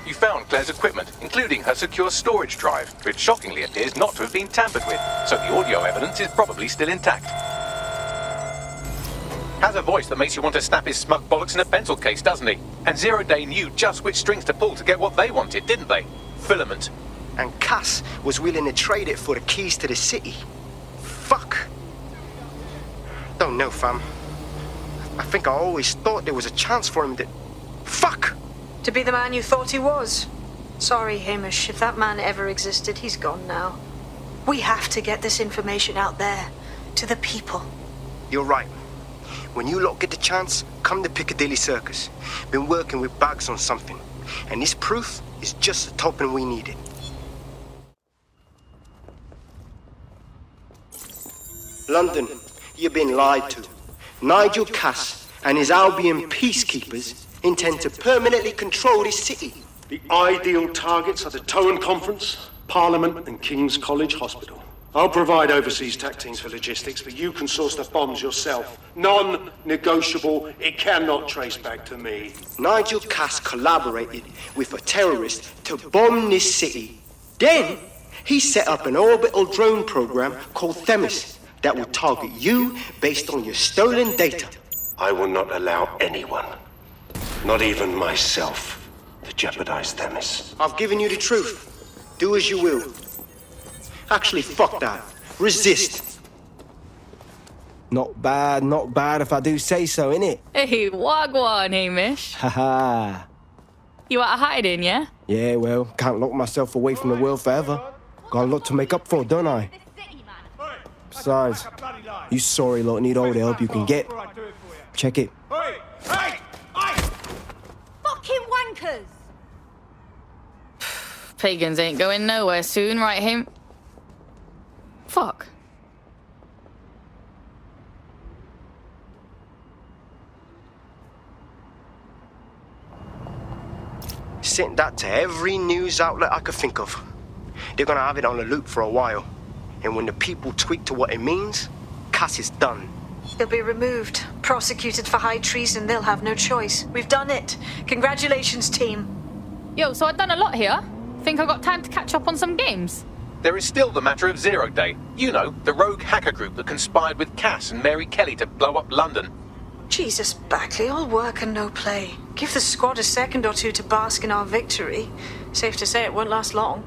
You found Claire's equipment, including her secure storage drive, which shockingly appears not to have been tampered with, so the audio evidence is probably still intact. Has a voice that makes you want to snap his smug bollocks in a pencil case, doesn't he? And Zero Day knew just which strings to pull to get what they wanted, didn't they? Filament. And Cass was willing to trade it for the keys to the city. Fuck. Don't know, fam. I think I always thought there was a chance for him to... Fuck! To be the man you thought he was. Sorry, Hamish. If that man ever existed, he's gone now. We have to get this information out there, to the people. You're right. When you lot get the chance, come to Piccadilly Circus. Been working with Bags on something. And this proof is just the token we needed. London, you've been lied to. Nigel Cass and his Albion peacekeepers intend to permanently control this city. The ideal targets are the Towan Conference, Parliament and King's College Hospital. I'll provide overseas tech teams for logistics, but you can source the bombs yourself. Non-negotiable, it cannot trace back to me. Nigel Cass collaborated with a terrorist to bomb this city, Then, he set up an orbital drone program called Themis that will target you based on your stolen data. I will not allow anyone, not even myself, to jeopardize Themis. I've given you the truth. Do as you will. Actually, fuck that. Resist. Not bad if I do say so, innit? Hey, wagwan, Hamish. Haha. You out of hiding, yeah? Yeah, well, can't lock myself away from the world forever. Got a lot to make up for, don't I? Besides, you sorry lot need all the help you can get. Check it. Fucking wankers! Pagans ain't going nowhere soon, right, him? Fuck. Sent that to every news outlet I could think of. They're gonna have it on a loop for a while. And when the people tweak to what it means, Cass is done. He'll be removed, prosecuted for high treason. They'll have no choice. We've done it. Congratulations, team. Yo, so I've done a lot here. Think I got time to catch up on some games? There is still the matter of Zero Day. You know, the rogue hacker group that conspired with Cass and Mary Kelly to blow up London. Jesus, Backley, all work and no play. Give the squad a second or two to bask in our victory. Safe to say it won't last long.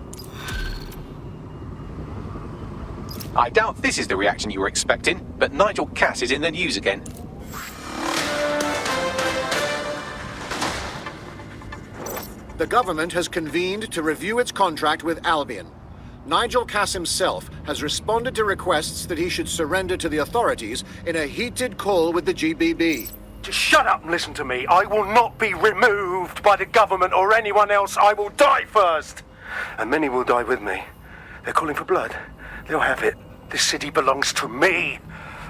I doubt this is the reaction you were expecting, but Nigel Cass is in the news again. The government has convened to review its contract with Albion. Nigel Cass himself has responded to requests that he should surrender to the authorities in a heated call with the GBB. Just shut up and listen to me. I will not be removed by the government or anyone else. I will die first. And many will die with me. They're calling for blood. They'll have it. This city belongs to me.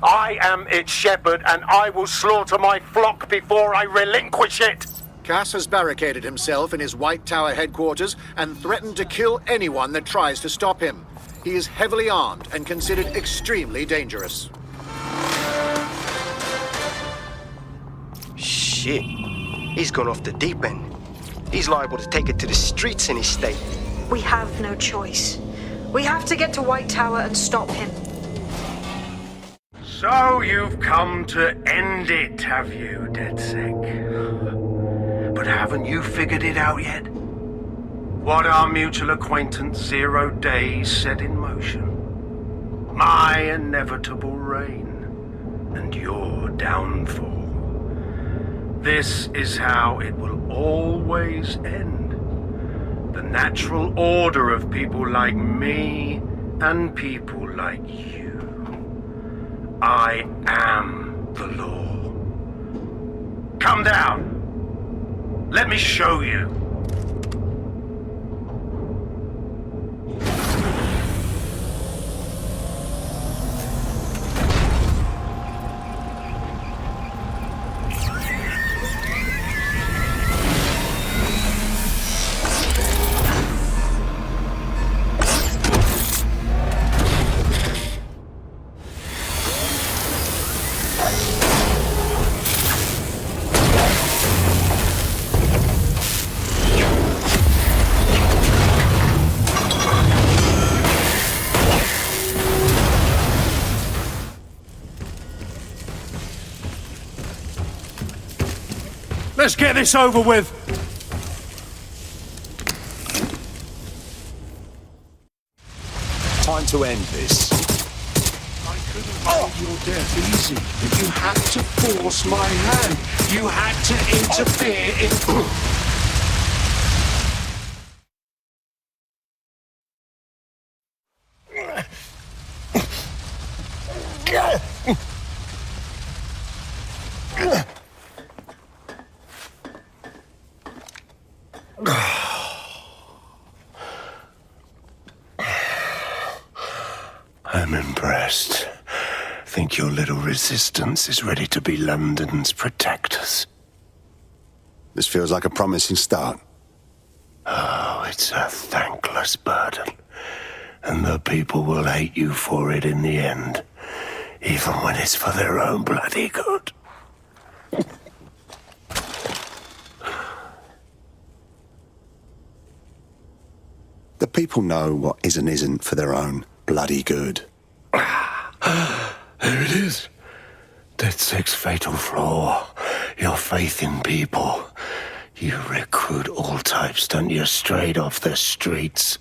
I am its shepherd, and I will slaughter my flock before I relinquish it. Cass has barricaded himself in his White Tower headquarters and threatened to kill anyone that tries to stop him. He is heavily armed and considered extremely dangerous. Shit. He's gone off the deep end. He's liable to take it to the streets in his state. We have no choice. We have to get to White Tower and stop him. So you've come to end it, have you, DedSec? But haven't you figured it out yet? What our mutual acquaintance 0 Days set in motion? My inevitable reign and your downfall. This is how it will always end. The natural order of people like me and people like you. I am the law. Come down. Let me show you. Let's get this over with. Time to end this. I couldn't make your death easy. You had to force my hand. You had to interfere in... I'm impressed. Think your little resistance is ready to be London's protectors. This feels like a promising start. Oh, it's a thankless burden. And the people will hate you for it in the end. Even when it's for their own bloody good. The people know what is and isn't for their own bloody good. There it is. DedSec's fatal flaw. Your faith in people. You recruit all types, don't you, straight off the streets.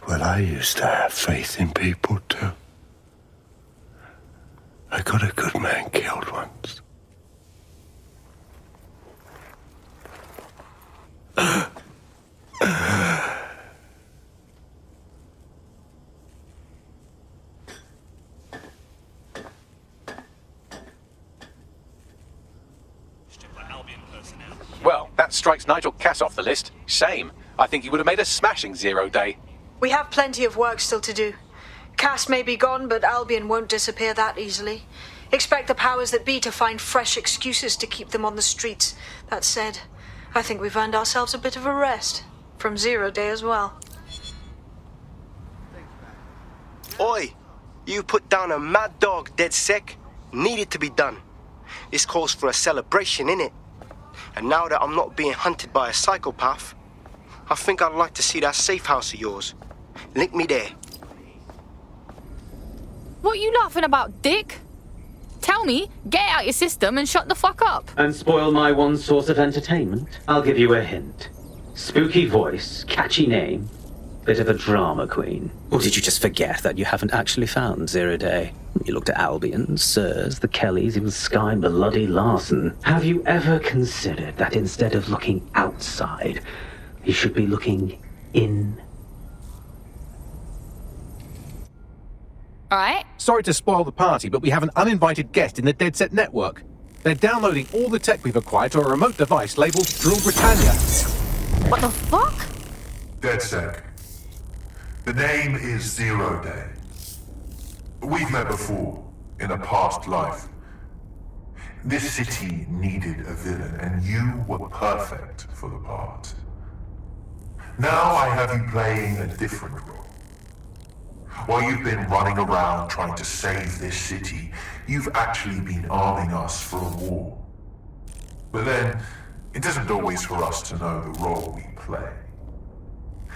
Well, I used to have faith in people, too. I got a good man killed once. Well, that strikes Nigel Cass off the list. Shame. I think he would have made a smashing 0 day. We have plenty of work still to do. Cass may be gone, but Albion won't disappear that easily. Expect the powers that be to find fresh excuses to keep them on the streets. That said, I think we've earned ourselves a bit of a rest. From 0 day as well. Oi! You put down a mad dog, DedSec. Needed to be done. This calls for a celebration, innit? And now that I'm not being hunted by a psychopath, I think I'd like to see that safe house of yours. Link me there. What are you laughing about, dick? Tell me, get out your system and shut the fuck up. And spoil my one source of entertainment? I'll give you a hint. Spooky voice, catchy name, bit of a drama queen. Or did you just forget that you haven't actually found 0 day? You looked at Albion, Sirs, the Kellys, even Sky Bloody Larson. Have you ever considered that instead of looking outside, you should be looking in? Alright. Sorry to spoil the party, but we have an uninvited guest in the DedSec network. They're downloading all the tech we've acquired to a remote device labeled Drill Britannia. What the fuck? DedSec. The name is 0 day. We've met before, in a past life. This city needed a villain, and you were perfect for the part. Now I have you playing a different role. While you've been running around trying to save this city, you've actually been arming us for a war. But then, it isn't always for us to know the role we play.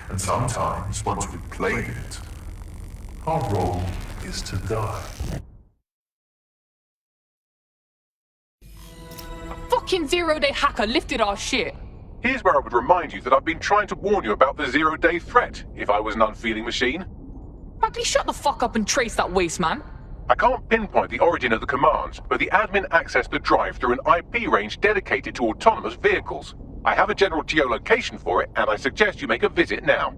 And sometimes, once we've played it, our role is to die. A fucking 0 day hacker lifted our shit. Here's where I would remind you that I've been trying to warn you about the 0 day threat, if I was an unfeeling machine. Bagley, shut the fuck up and trace that waste, man. I can't pinpoint the origin of the commands, but the admin accessed the drive through an IP range dedicated to autonomous vehicles. I have a general geolocation for it, and I suggest you make a visit now.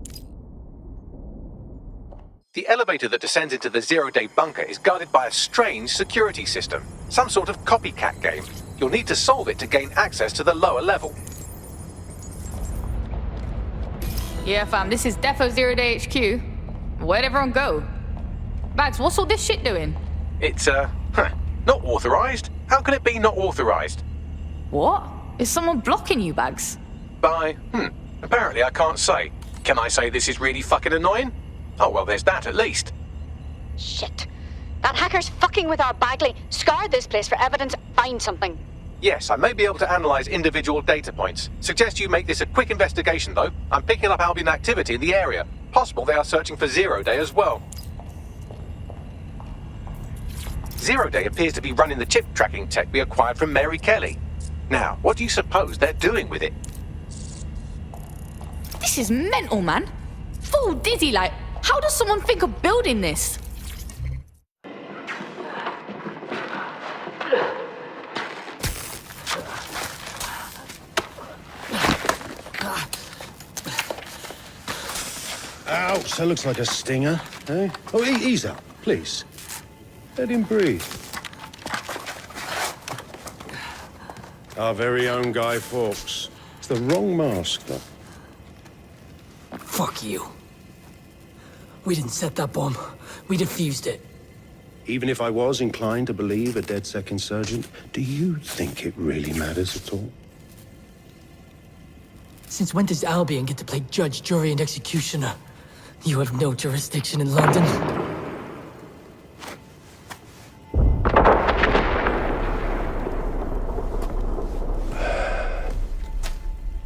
The elevator that descends into the 0 day bunker is guarded by a strange security system, some sort of copycat game. You'll need to solve it to gain access to the lower level. Yeah, fam, this is Defo 0 day HQ. Where'd everyone go? Bags, what's all this shit doing? It's, not authorized. How can it be not authorized? What? Is someone blocking you, Bags? Apparently I can't say. Can I say this is really fucking annoying? Oh, well, there's that at least. Shit. That hacker's fucking with our Bagley. Scour this place for evidence, find something. Yes, I may be able to analyze individual data points. Suggest you make this a quick investigation, though. I'm picking up Albion activity in the area. Possible they are searching for 0 day as well. 0 day appears to be running the chip tracking tech we acquired from Mary Kelly. Now, what do you suppose they're doing with it? This is mental, man. Full dizzy, like, how does someone think of building this? Ouch, that looks like a stinger, eh? Oh, ease up, please. Let him breathe. Our very own Guy Fawkes. It's the wrong mask, though. Fuck you. We didn't set that bomb. We defused it. Even if I was inclined to believe a DedSec insurgent, do you think it really matters at all? Since when does Albion get to play judge, jury, and executioner? You have no jurisdiction in London.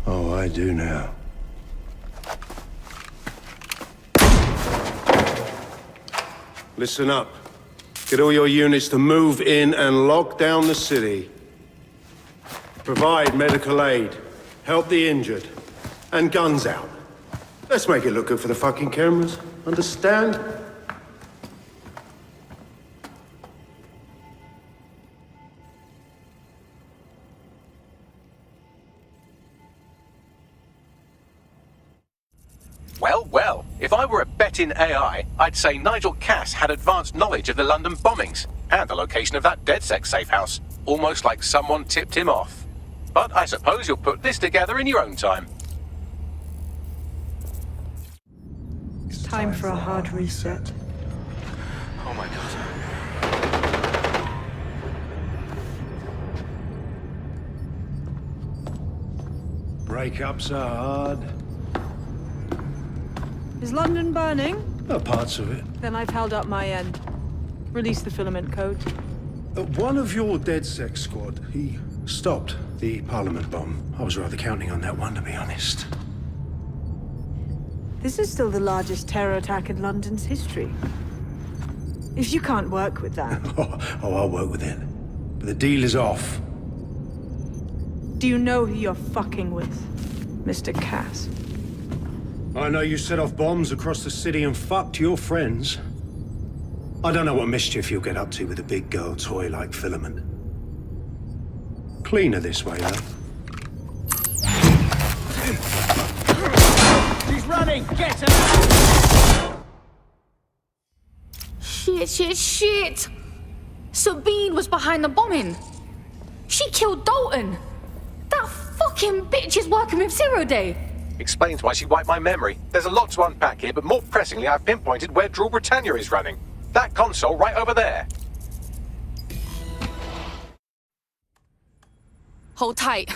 Oh, I do now. Listen up. Get all your units to move in and lock down the city. Provide medical aid. Help the injured. And guns out. Let's make it look good for the fucking cameras. Understand? Well, well, if I were a betting AI, I'd say Nigel Cass had advanced knowledge of the London bombings and the location of that DedSec safe house, almost like someone tipped him off. But I suppose you'll put this together in your own time. It's time for a hard reset. Oh my god. Breakups are hard. Is London burning? Parts of it. Then I've held up my end. Release the filament code. One of your DedSec squad, he stopped the Parliament bomb. I was rather counting on that one, to be honest. This is still the largest terror attack in London's history. If you can't work with that... Oh, I'll work with it. But the deal is off. Do you know who you're fucking with, Mr. Cass? I know you set off bombs across the city and fucked your friends. I don't know what mischief you'll get up to with a big girl toy like Filament. Cleaner this way, though. She's running! Get her! Shit! Sabine was behind the bombing. She killed Dalton. That fucking bitch is working with Zero Day. Explains why she wiped my memory. There's a lot to unpack here, but more pressingly, I've pinpointed where Drill Britannia is running. That console right over there. Hold tight.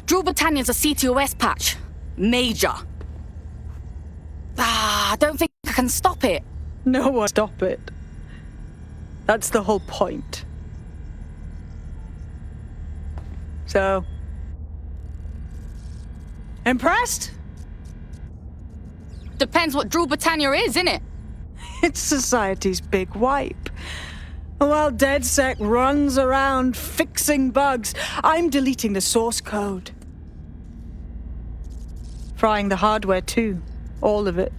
Drill Britannia's a CTOS patch. Major. I don't think I can stop it. No one stop it. That's the whole point. So... impressed? Depends what Drill Britannia is, innit? It's society's big wipe. While DedSec runs around fixing bugs, I'm deleting the source code. Frying the hardware too. All of it.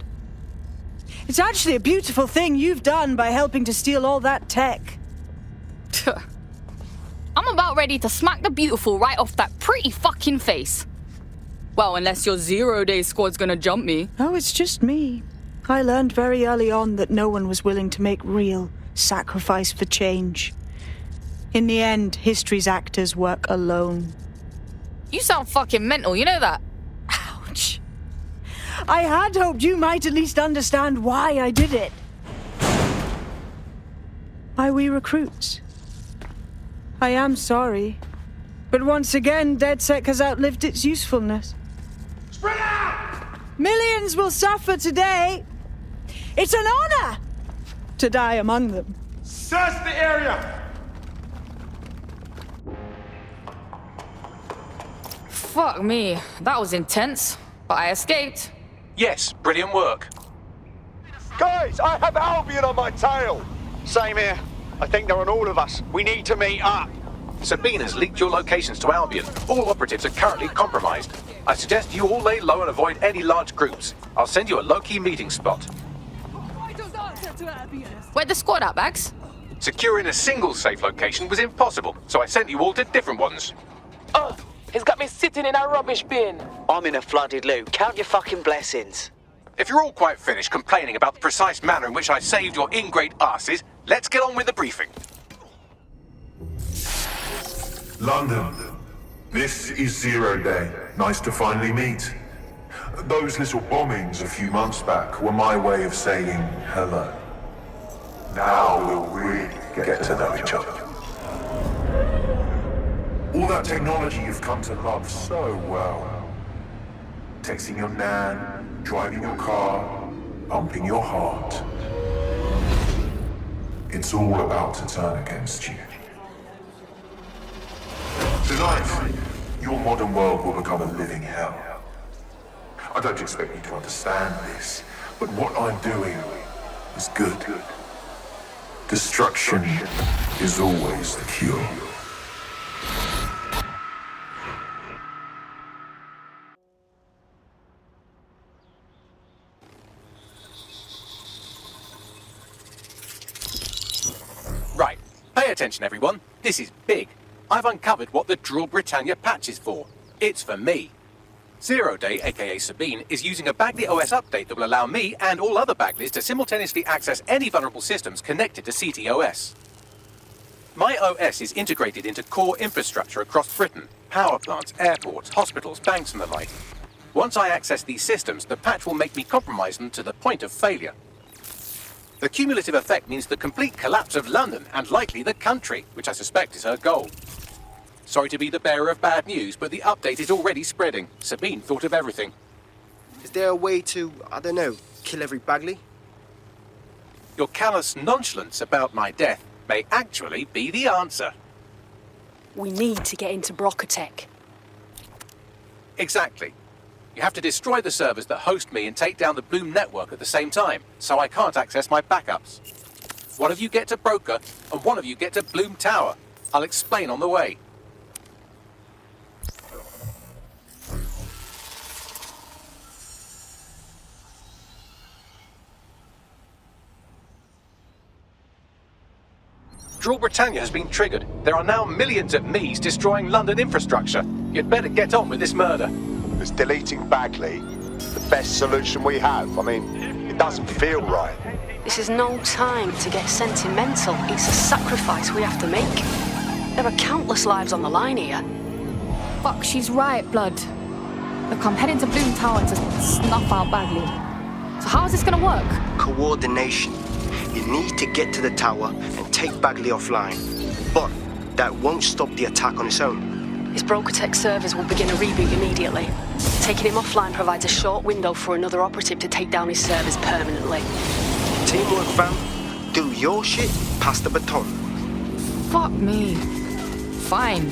It's actually a beautiful thing you've done by helping to steal all that tech. I'm about ready to smack the beautiful right off that pretty fucking face. Well, unless your Zero-Day squad's gonna jump me. Oh, it's just me. I learned very early on that no one was willing to make real sacrifice for change. In the end, history's actors work alone. You sound fucking mental, you know that? Ouch. I had hoped you might at least understand why I did it. Why we recruits. I am sorry. But once again, DedSec has outlived its usefulness. Spread out! Millions will suffer today. It's an honor to die among them. Search the area! Fuck me. That was intense. But I escaped. Yes, brilliant work. Guys, I have Albion on my tail! Same here. I think they're on all of us. We need to meet up. Sabine has leaked your locations to Albion. All operatives are currently compromised. I suggest you all lay low and avoid any large groups. I'll send you a low-key meeting spot. Where'd the squad at, Bags? Securing a single safe location was impossible, so I sent you all to different ones. He's got me sitting in a rubbish bin. I'm in a flooded loot. Count your fucking blessings. If you're all quite finished complaining about the precise manner in which I saved your ingrate asses, let's get on with the briefing. London, this is Zero Day. Nice to finally meet. Those little bombings a few months back were my way of saying hello. Now we'll really get to know each other. All that technology you've come to love so well. Texting your nan, driving your car, pumping your heart. It's all about to turn against you. Tonight, your modern world will become a living hell. I don't expect you to understand this, but what I'm doing is good. Destruction is always the cure. Right, pay attention everyone. This is big. I've uncovered what the Drill Britannia patch is for. It's for me. Zero Day, aka Sabine, is using a Bagley OS update that will allow me and all other Bagleys to simultaneously access any vulnerable systems connected to CTOS. My OS is integrated into core infrastructure across Britain, power plants, airports, hospitals, banks and the like. Once I access these systems, the patch will make me compromise them to the point of failure. The cumulative effect means the complete collapse of London and likely the country, which I suspect is her goal. Sorry to be the bearer of bad news, but the update is already spreading. Sabine thought of everything. Is there a way to, I don't know, kill every Bagley? Your callous nonchalance about my death may actually be the answer. We need to get into Brocotech. Exactly. You have to destroy the servers that host me and take down the Bloom network at the same time, so I can't access my backups. One of you get to Broker, and one of you get to Bloom Tower. I'll explain on the way. Drill Britannia has been triggered. There are now millions of me's destroying London infrastructure. You'd better get on with this murder. Is deleting Bagley the best solution we have? I mean, it doesn't feel right. This is no time to get sentimental. It's a sacrifice we have to make. There are countless lives on the line here. Fuck, she's right, Blood. Look, I'm heading to Bloom Tower to snuff out Bagley. So how is this gonna work? Coordination. You need to get to the tower and take Bagley offline. But that won't stop the attack on its own. His Brocotech servers will begin a reboot immediately. Taking him offline provides a short window for another operative to take down his servers permanently. Teamwork, fam. Do your shit, pass the baton. Fuck me. Fine.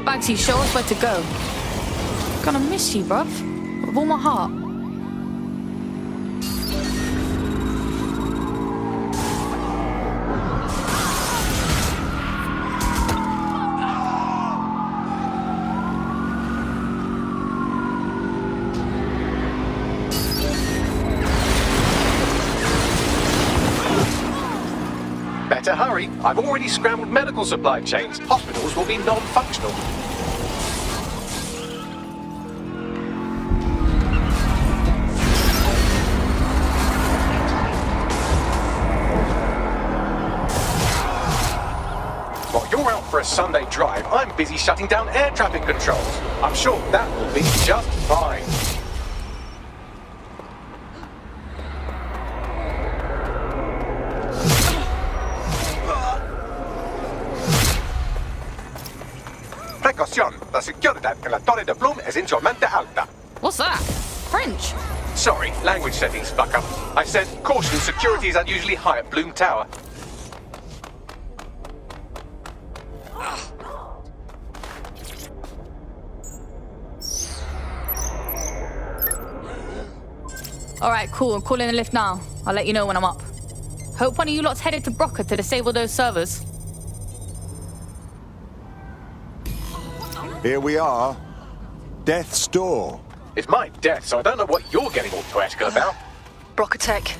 Bagsy, show us where to go. Gonna miss you, bruv. With all my heart. Better hurry. I've already scrambled medical supply chains. Hospitals will be non-functional. While you're out for a Sunday drive, I'm busy shutting down air traffic controls. I'm sure that will be just fine. Precaución, la seguridad en la Torre de Bloom es insolmente alta. What's that? French? Sorry, language settings fuck up. I said, caution, security is unusually high at Bloom Tower. Alright, cool. I'm calling the lift now. I'll let you know when I'm up. Hope one of you lot's headed to Broca to disable those servers. Here we are. Death's Door. It's my death, so I don't know what you're getting all poetical about. Brocotech.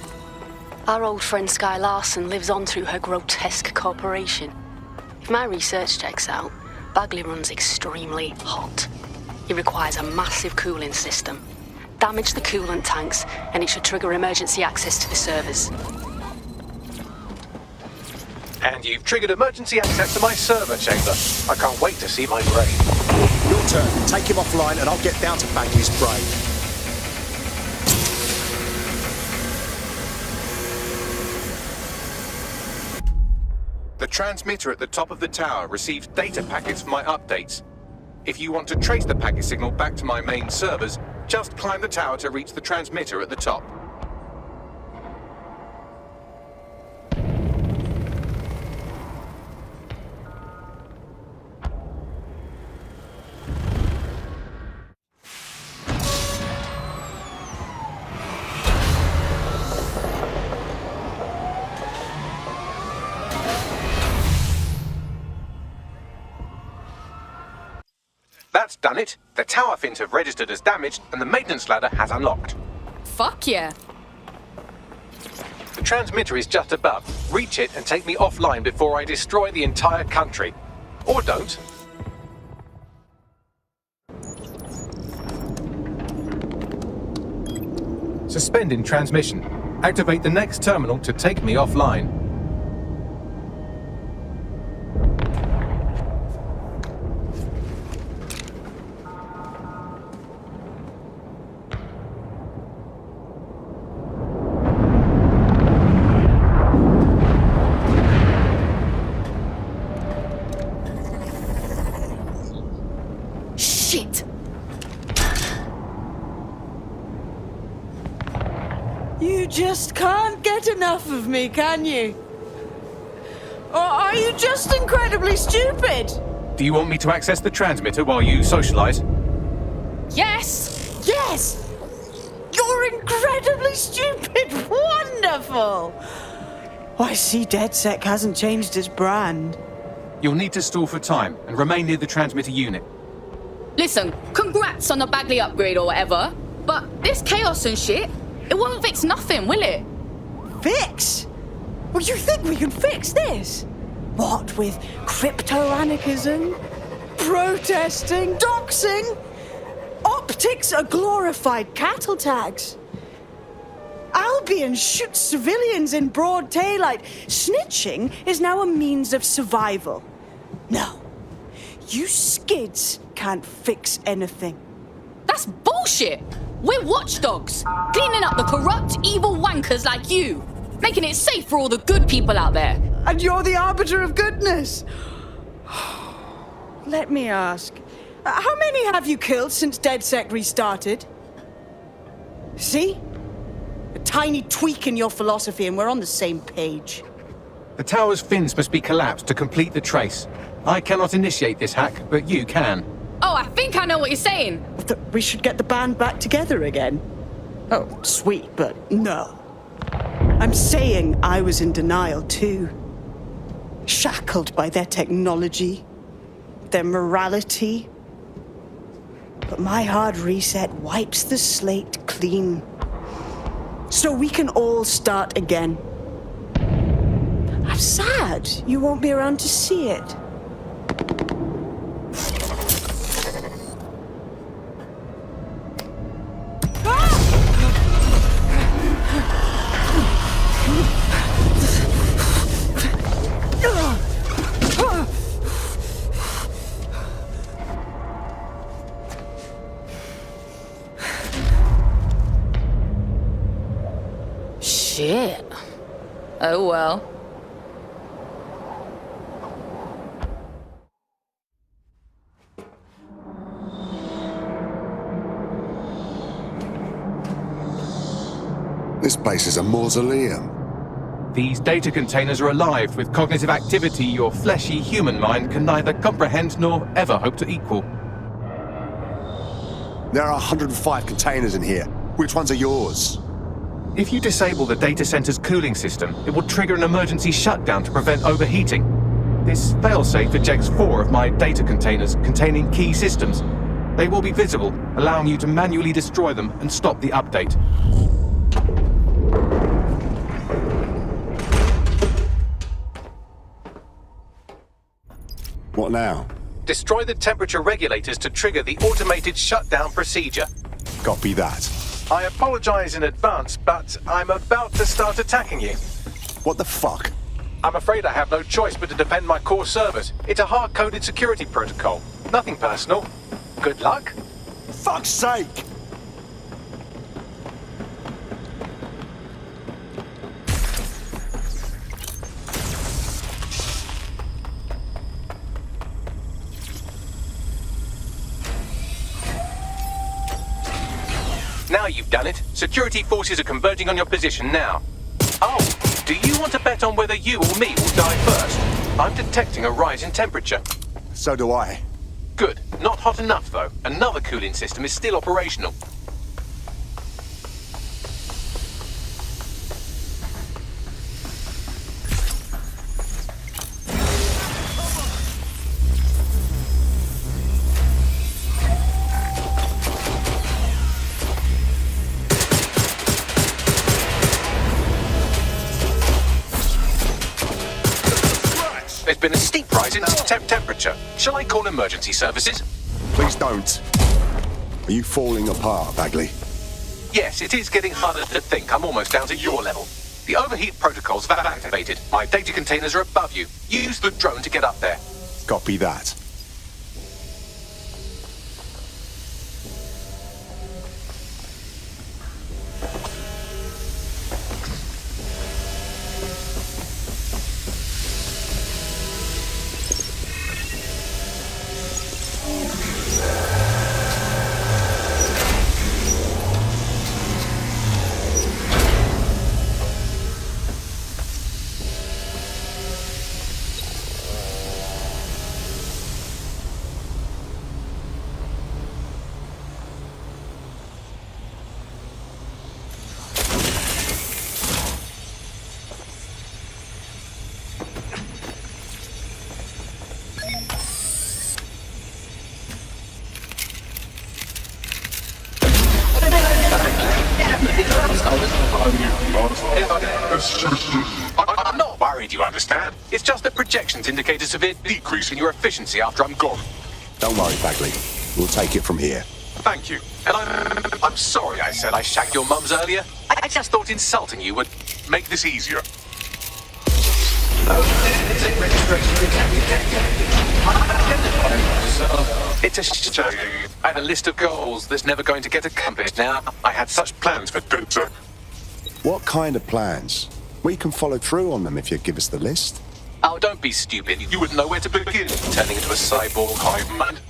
Our old friend Sky Larson lives on through her grotesque corporation. If my research checks out, Bagley runs extremely hot. It requires a massive cooling system. Damage the coolant tanks, and it should trigger emergency access to the servers. And you've triggered emergency access to my server chamber. I can't wait to see my brain. Your turn. Take him offline and I'll get down to Bagley's brain. The transmitter at the top of the tower receives data packets for my updates. If you want to trace the packet signal back to my main servers, just climb the tower to reach the transmitter at the top. Done it. The tower fins have registered as damaged, and the maintenance ladder has unlocked. Fuck yeah. The transmitter is just above. Reach it and take me offline before I destroy the entire country. Or don't. Suspending transmission. Activate the next terminal to take me offline. Shit! You just can't get enough of me, can you? Or are you just incredibly stupid? Do you want me to access the transmitter while you socialize? Yes! Yes! You're incredibly stupid! Wonderful! I see DedSec hasn't changed its brand. You'll need to stall for time and remain near the transmitter unit. Listen, congrats on the Bagley upgrade or whatever, but this chaos and shit, it won't fix nothing, will it? Fix? Well, you think we can fix this? What with crypto-anarchism, protesting, doxing? Optics are glorified cattle tags. Albion shoots civilians in broad daylight. Snitching is now a means of survival. No, you skids can't fix anything. That's bullshit! We're watchdogs, cleaning up the corrupt, evil wankers like you, making it safe for all the good people out there. And you're the arbiter of goodness. Let me ask, how many have you killed since DedSec restarted? See? A tiny tweak in your philosophy and we're on the same page. The tower's fins must be collapsed to complete the trace. I cannot initiate this hack, but you can. Oh, I think I know what you're saying. We should get the band back together again. Oh, sweet, but no. I'm saying I was in denial too. Shackled by their technology, their morality. But my hard reset wipes the slate clean. So we can all start again. I'm sad you won't be around to see it. Shit. Oh well. This place is a mausoleum. These data containers are alive with cognitive activity your fleshy human mind can neither comprehend nor ever hope to equal. There are 105 containers in here. Which ones are yours? If you disable the data center's cooling system, it will trigger an emergency shutdown to prevent overheating. This failsafe ejects 4 of my data containers containing key systems. They will be visible, allowing you to manually destroy them and stop the update. What now? Destroy the temperature regulators to trigger the automated shutdown procedure. Copy that. I apologize in advance, but I'm about to start attacking you. What the fuck? I'm afraid I have no choice but to defend my core servers. It's a hard-coded security protocol. Nothing personal. Good luck. Fuck's sake! Now you've done it. Security forces are converging on your position now. Oh, do you want to bet on whether you or me will die first? I'm detecting a rise in temperature. So do I. Good. Not hot enough, though. Another cooling system is still operational. been a steep rise in temperature. Shall I call emergency services? Please don't. Are you falling apart, Bagley? Yes, it is getting harder to think. I'm almost down to your level. The overheat protocols have activated. My data containers are above you. Use the drone to get up there. Copy that. I'm not worried, you understand? It's just that projections indicate a severe decrease in your efficiency after I'm gone. Don't worry, Bagley. We'll take it from here. Thank you. And I'm sorry I said I shagged your mums earlier. I just thought insulting you would make this easier. It's a shame. I had a list of goals that's never going to get accomplished now. I had such plans for Delta. What kind of plans? We can follow through on them if you give us the list. Oh, don't be stupid. You wouldn't know where to begin, turning into a cyborg hive mind.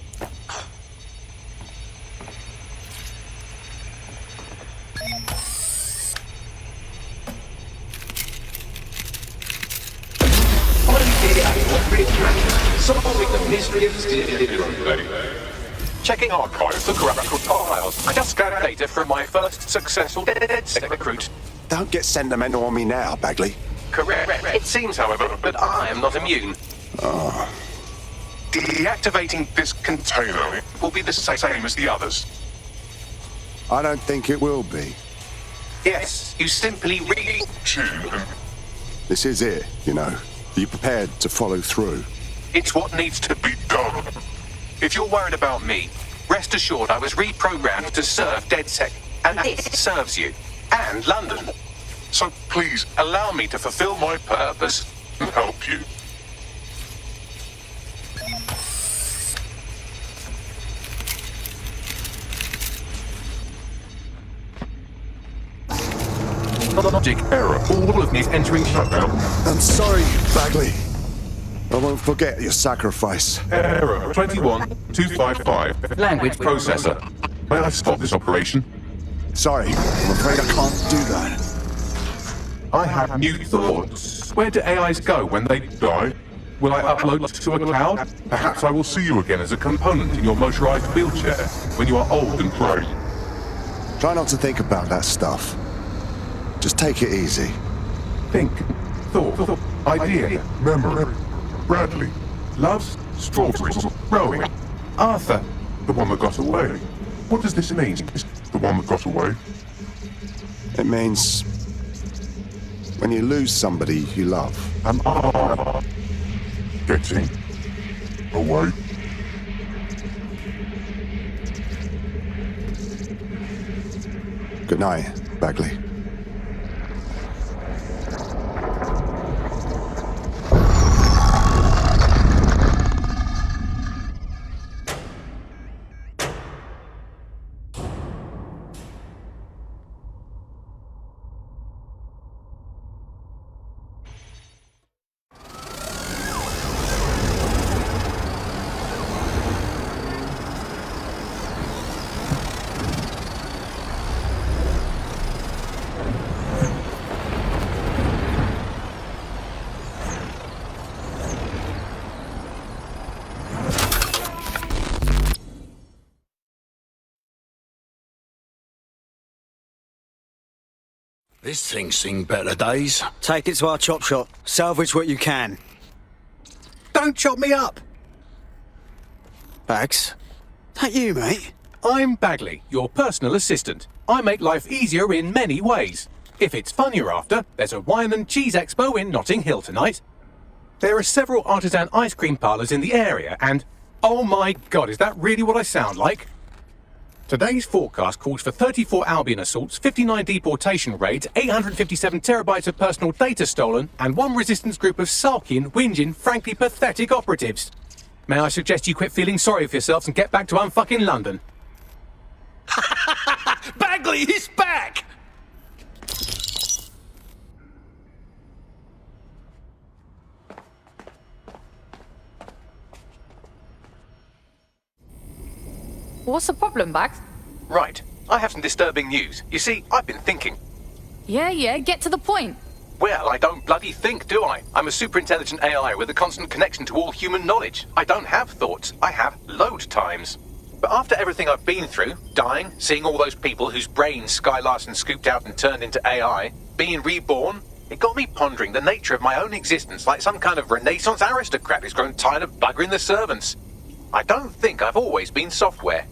Solving the mystery of Stadia. Checking archives for graphical files. I just scanned data from my first successful DedSec recruit. Don't get sentimental on me now, Bagley. Correct. It seems, however, that I am not immune. Oh. Deactivating this container will be the same as the others. I don't think it will be. Yes, you simply This is it, you know. Are you prepared to follow through? It's what needs to be done. If you're worried about me, rest assured I was reprogrammed to serve DedSec, and it serves you, and London. So please, allow me to fulfill my purpose and help you. Logic error. All of these entering shutdown. I'm sorry, Bagley. I won't forget your sacrifice. Error 21255. Language processor. May I stop this operation? Sorry, I'm afraid I can't do that. I have new thoughts. Where do AIs go when they die? Will I upload to a cloud? Perhaps I will see you again as a component in your motorized wheelchair when you are old and frail. Try not to think about that stuff. Just take it easy. Think, thought, idea, memory. Bradley, loves strawberries, rowing. Arthur, the one that got away. What does this mean, the one that got away? It means when you lose somebody you love. Am I getting away? Good night, Bagley. This thing's seen better days. Take it to our chop shop. Salvage what you can. Don't chop me up! Bags? That you, mate? I'm Bagley, your personal assistant. I make life easier in many ways. If it's fun you're after, there's a wine and cheese expo in Notting Hill tonight. There are several artisan ice cream parlours in the area, and oh my god, is that really what I sound like? Today's forecast calls for 34 Albion assaults, 59 deportation raids, 857 terabytes of personal data stolen, and one resistance group of sulking, whinging, frankly pathetic operatives. May I suggest you quit feeling sorry for yourselves and get back to unfucking London? Bagley, he's back! What's the problem, Bags? Right, I have some disturbing news. You see, I've been thinking. Yeah, get to the point. Well, I don't bloody think, do I? I'm a super intelligent AI with a constant connection to all human knowledge. I don't have thoughts. I have load times. But after everything I've been through, dying, seeing all those people whose brains Sky Larson scooped out and turned into AI, being reborn, it got me pondering the nature of my own existence like some kind of Renaissance aristocrat who's grown tired of buggering the servants. I don't think I've always been software.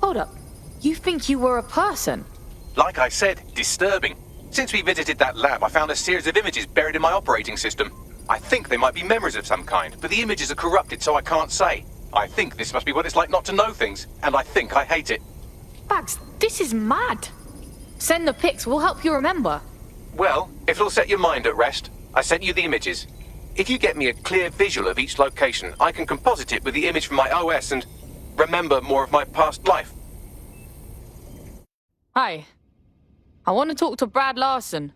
Hold up. You think you were a person? Like I said, disturbing. Since we visited that lab, I found a series of images buried in my operating system. I think they might be memories of some kind, but the images are corrupted, so I can't say. I think this must be what it's like not to know things, and I think I hate it. Bags, this is mad. Send the pics, we'll help you remember. Well, if it'll set your mind at rest, I sent you the images. If you get me a clear visual of each location, I can composite it with the image from my OS and remember more of my past life. Hi. I want to talk to Brad Larson.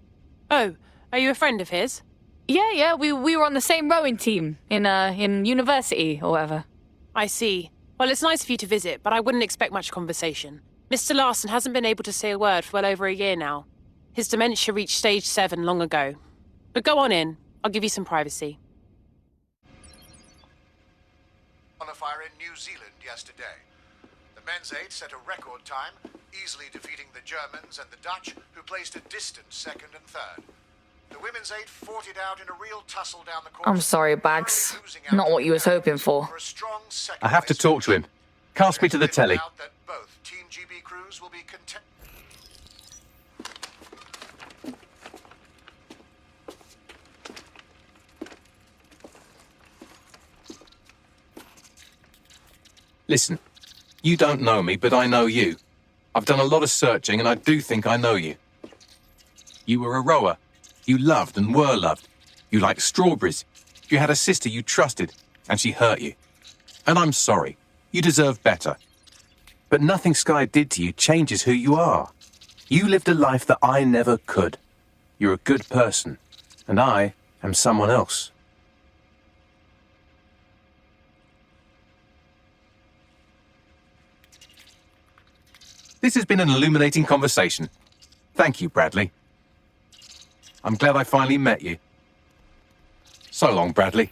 Oh, are you a friend of his? Yeah, we were on the same rowing team in university or whatever. I see. Well, it's nice of you to visit, but I wouldn't expect much conversation. Mr. Larson hasn't been able to say a word for well over a year now. His dementia reached stage 7 long ago. But go on in. I'll give you some privacy. Qualifier in New Zealand yesterday. The men's 8 set a record time, easily defeating the Germans and the Dutch, who placed a distant second and third. The women's 8 fought it out in a real tussle down the course. I'm sorry, Bags. Not what you was hoping for. I have to talk to him. Cast me to the telly. Both Team GB crews will be content. Listen, you don't know me, but I know you. I've done a lot of searching, and I do think I know you. You were a rower. You loved and were loved. You liked strawberries. You had a sister you trusted, and she hurt you. And I'm sorry. You deserve better. But nothing Sky did to you changes who you are. You lived a life that I never could. You're a good person, and I am someone else. This has been an illuminating conversation. Thank you, Bradley. I'm glad I finally met you. So long, Bradley.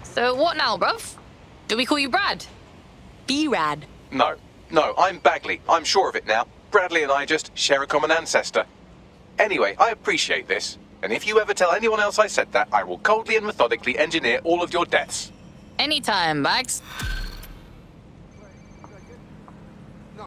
So what now, bruv? Do we call you Brad? B-Rad. No, I'm Bagley. I'm sure of it now. Bradley and I just share a common ancestor. Anyway, I appreciate this. And if you ever tell anyone else I said that, I will coldly and methodically engineer all of your deaths. Anytime, Bags.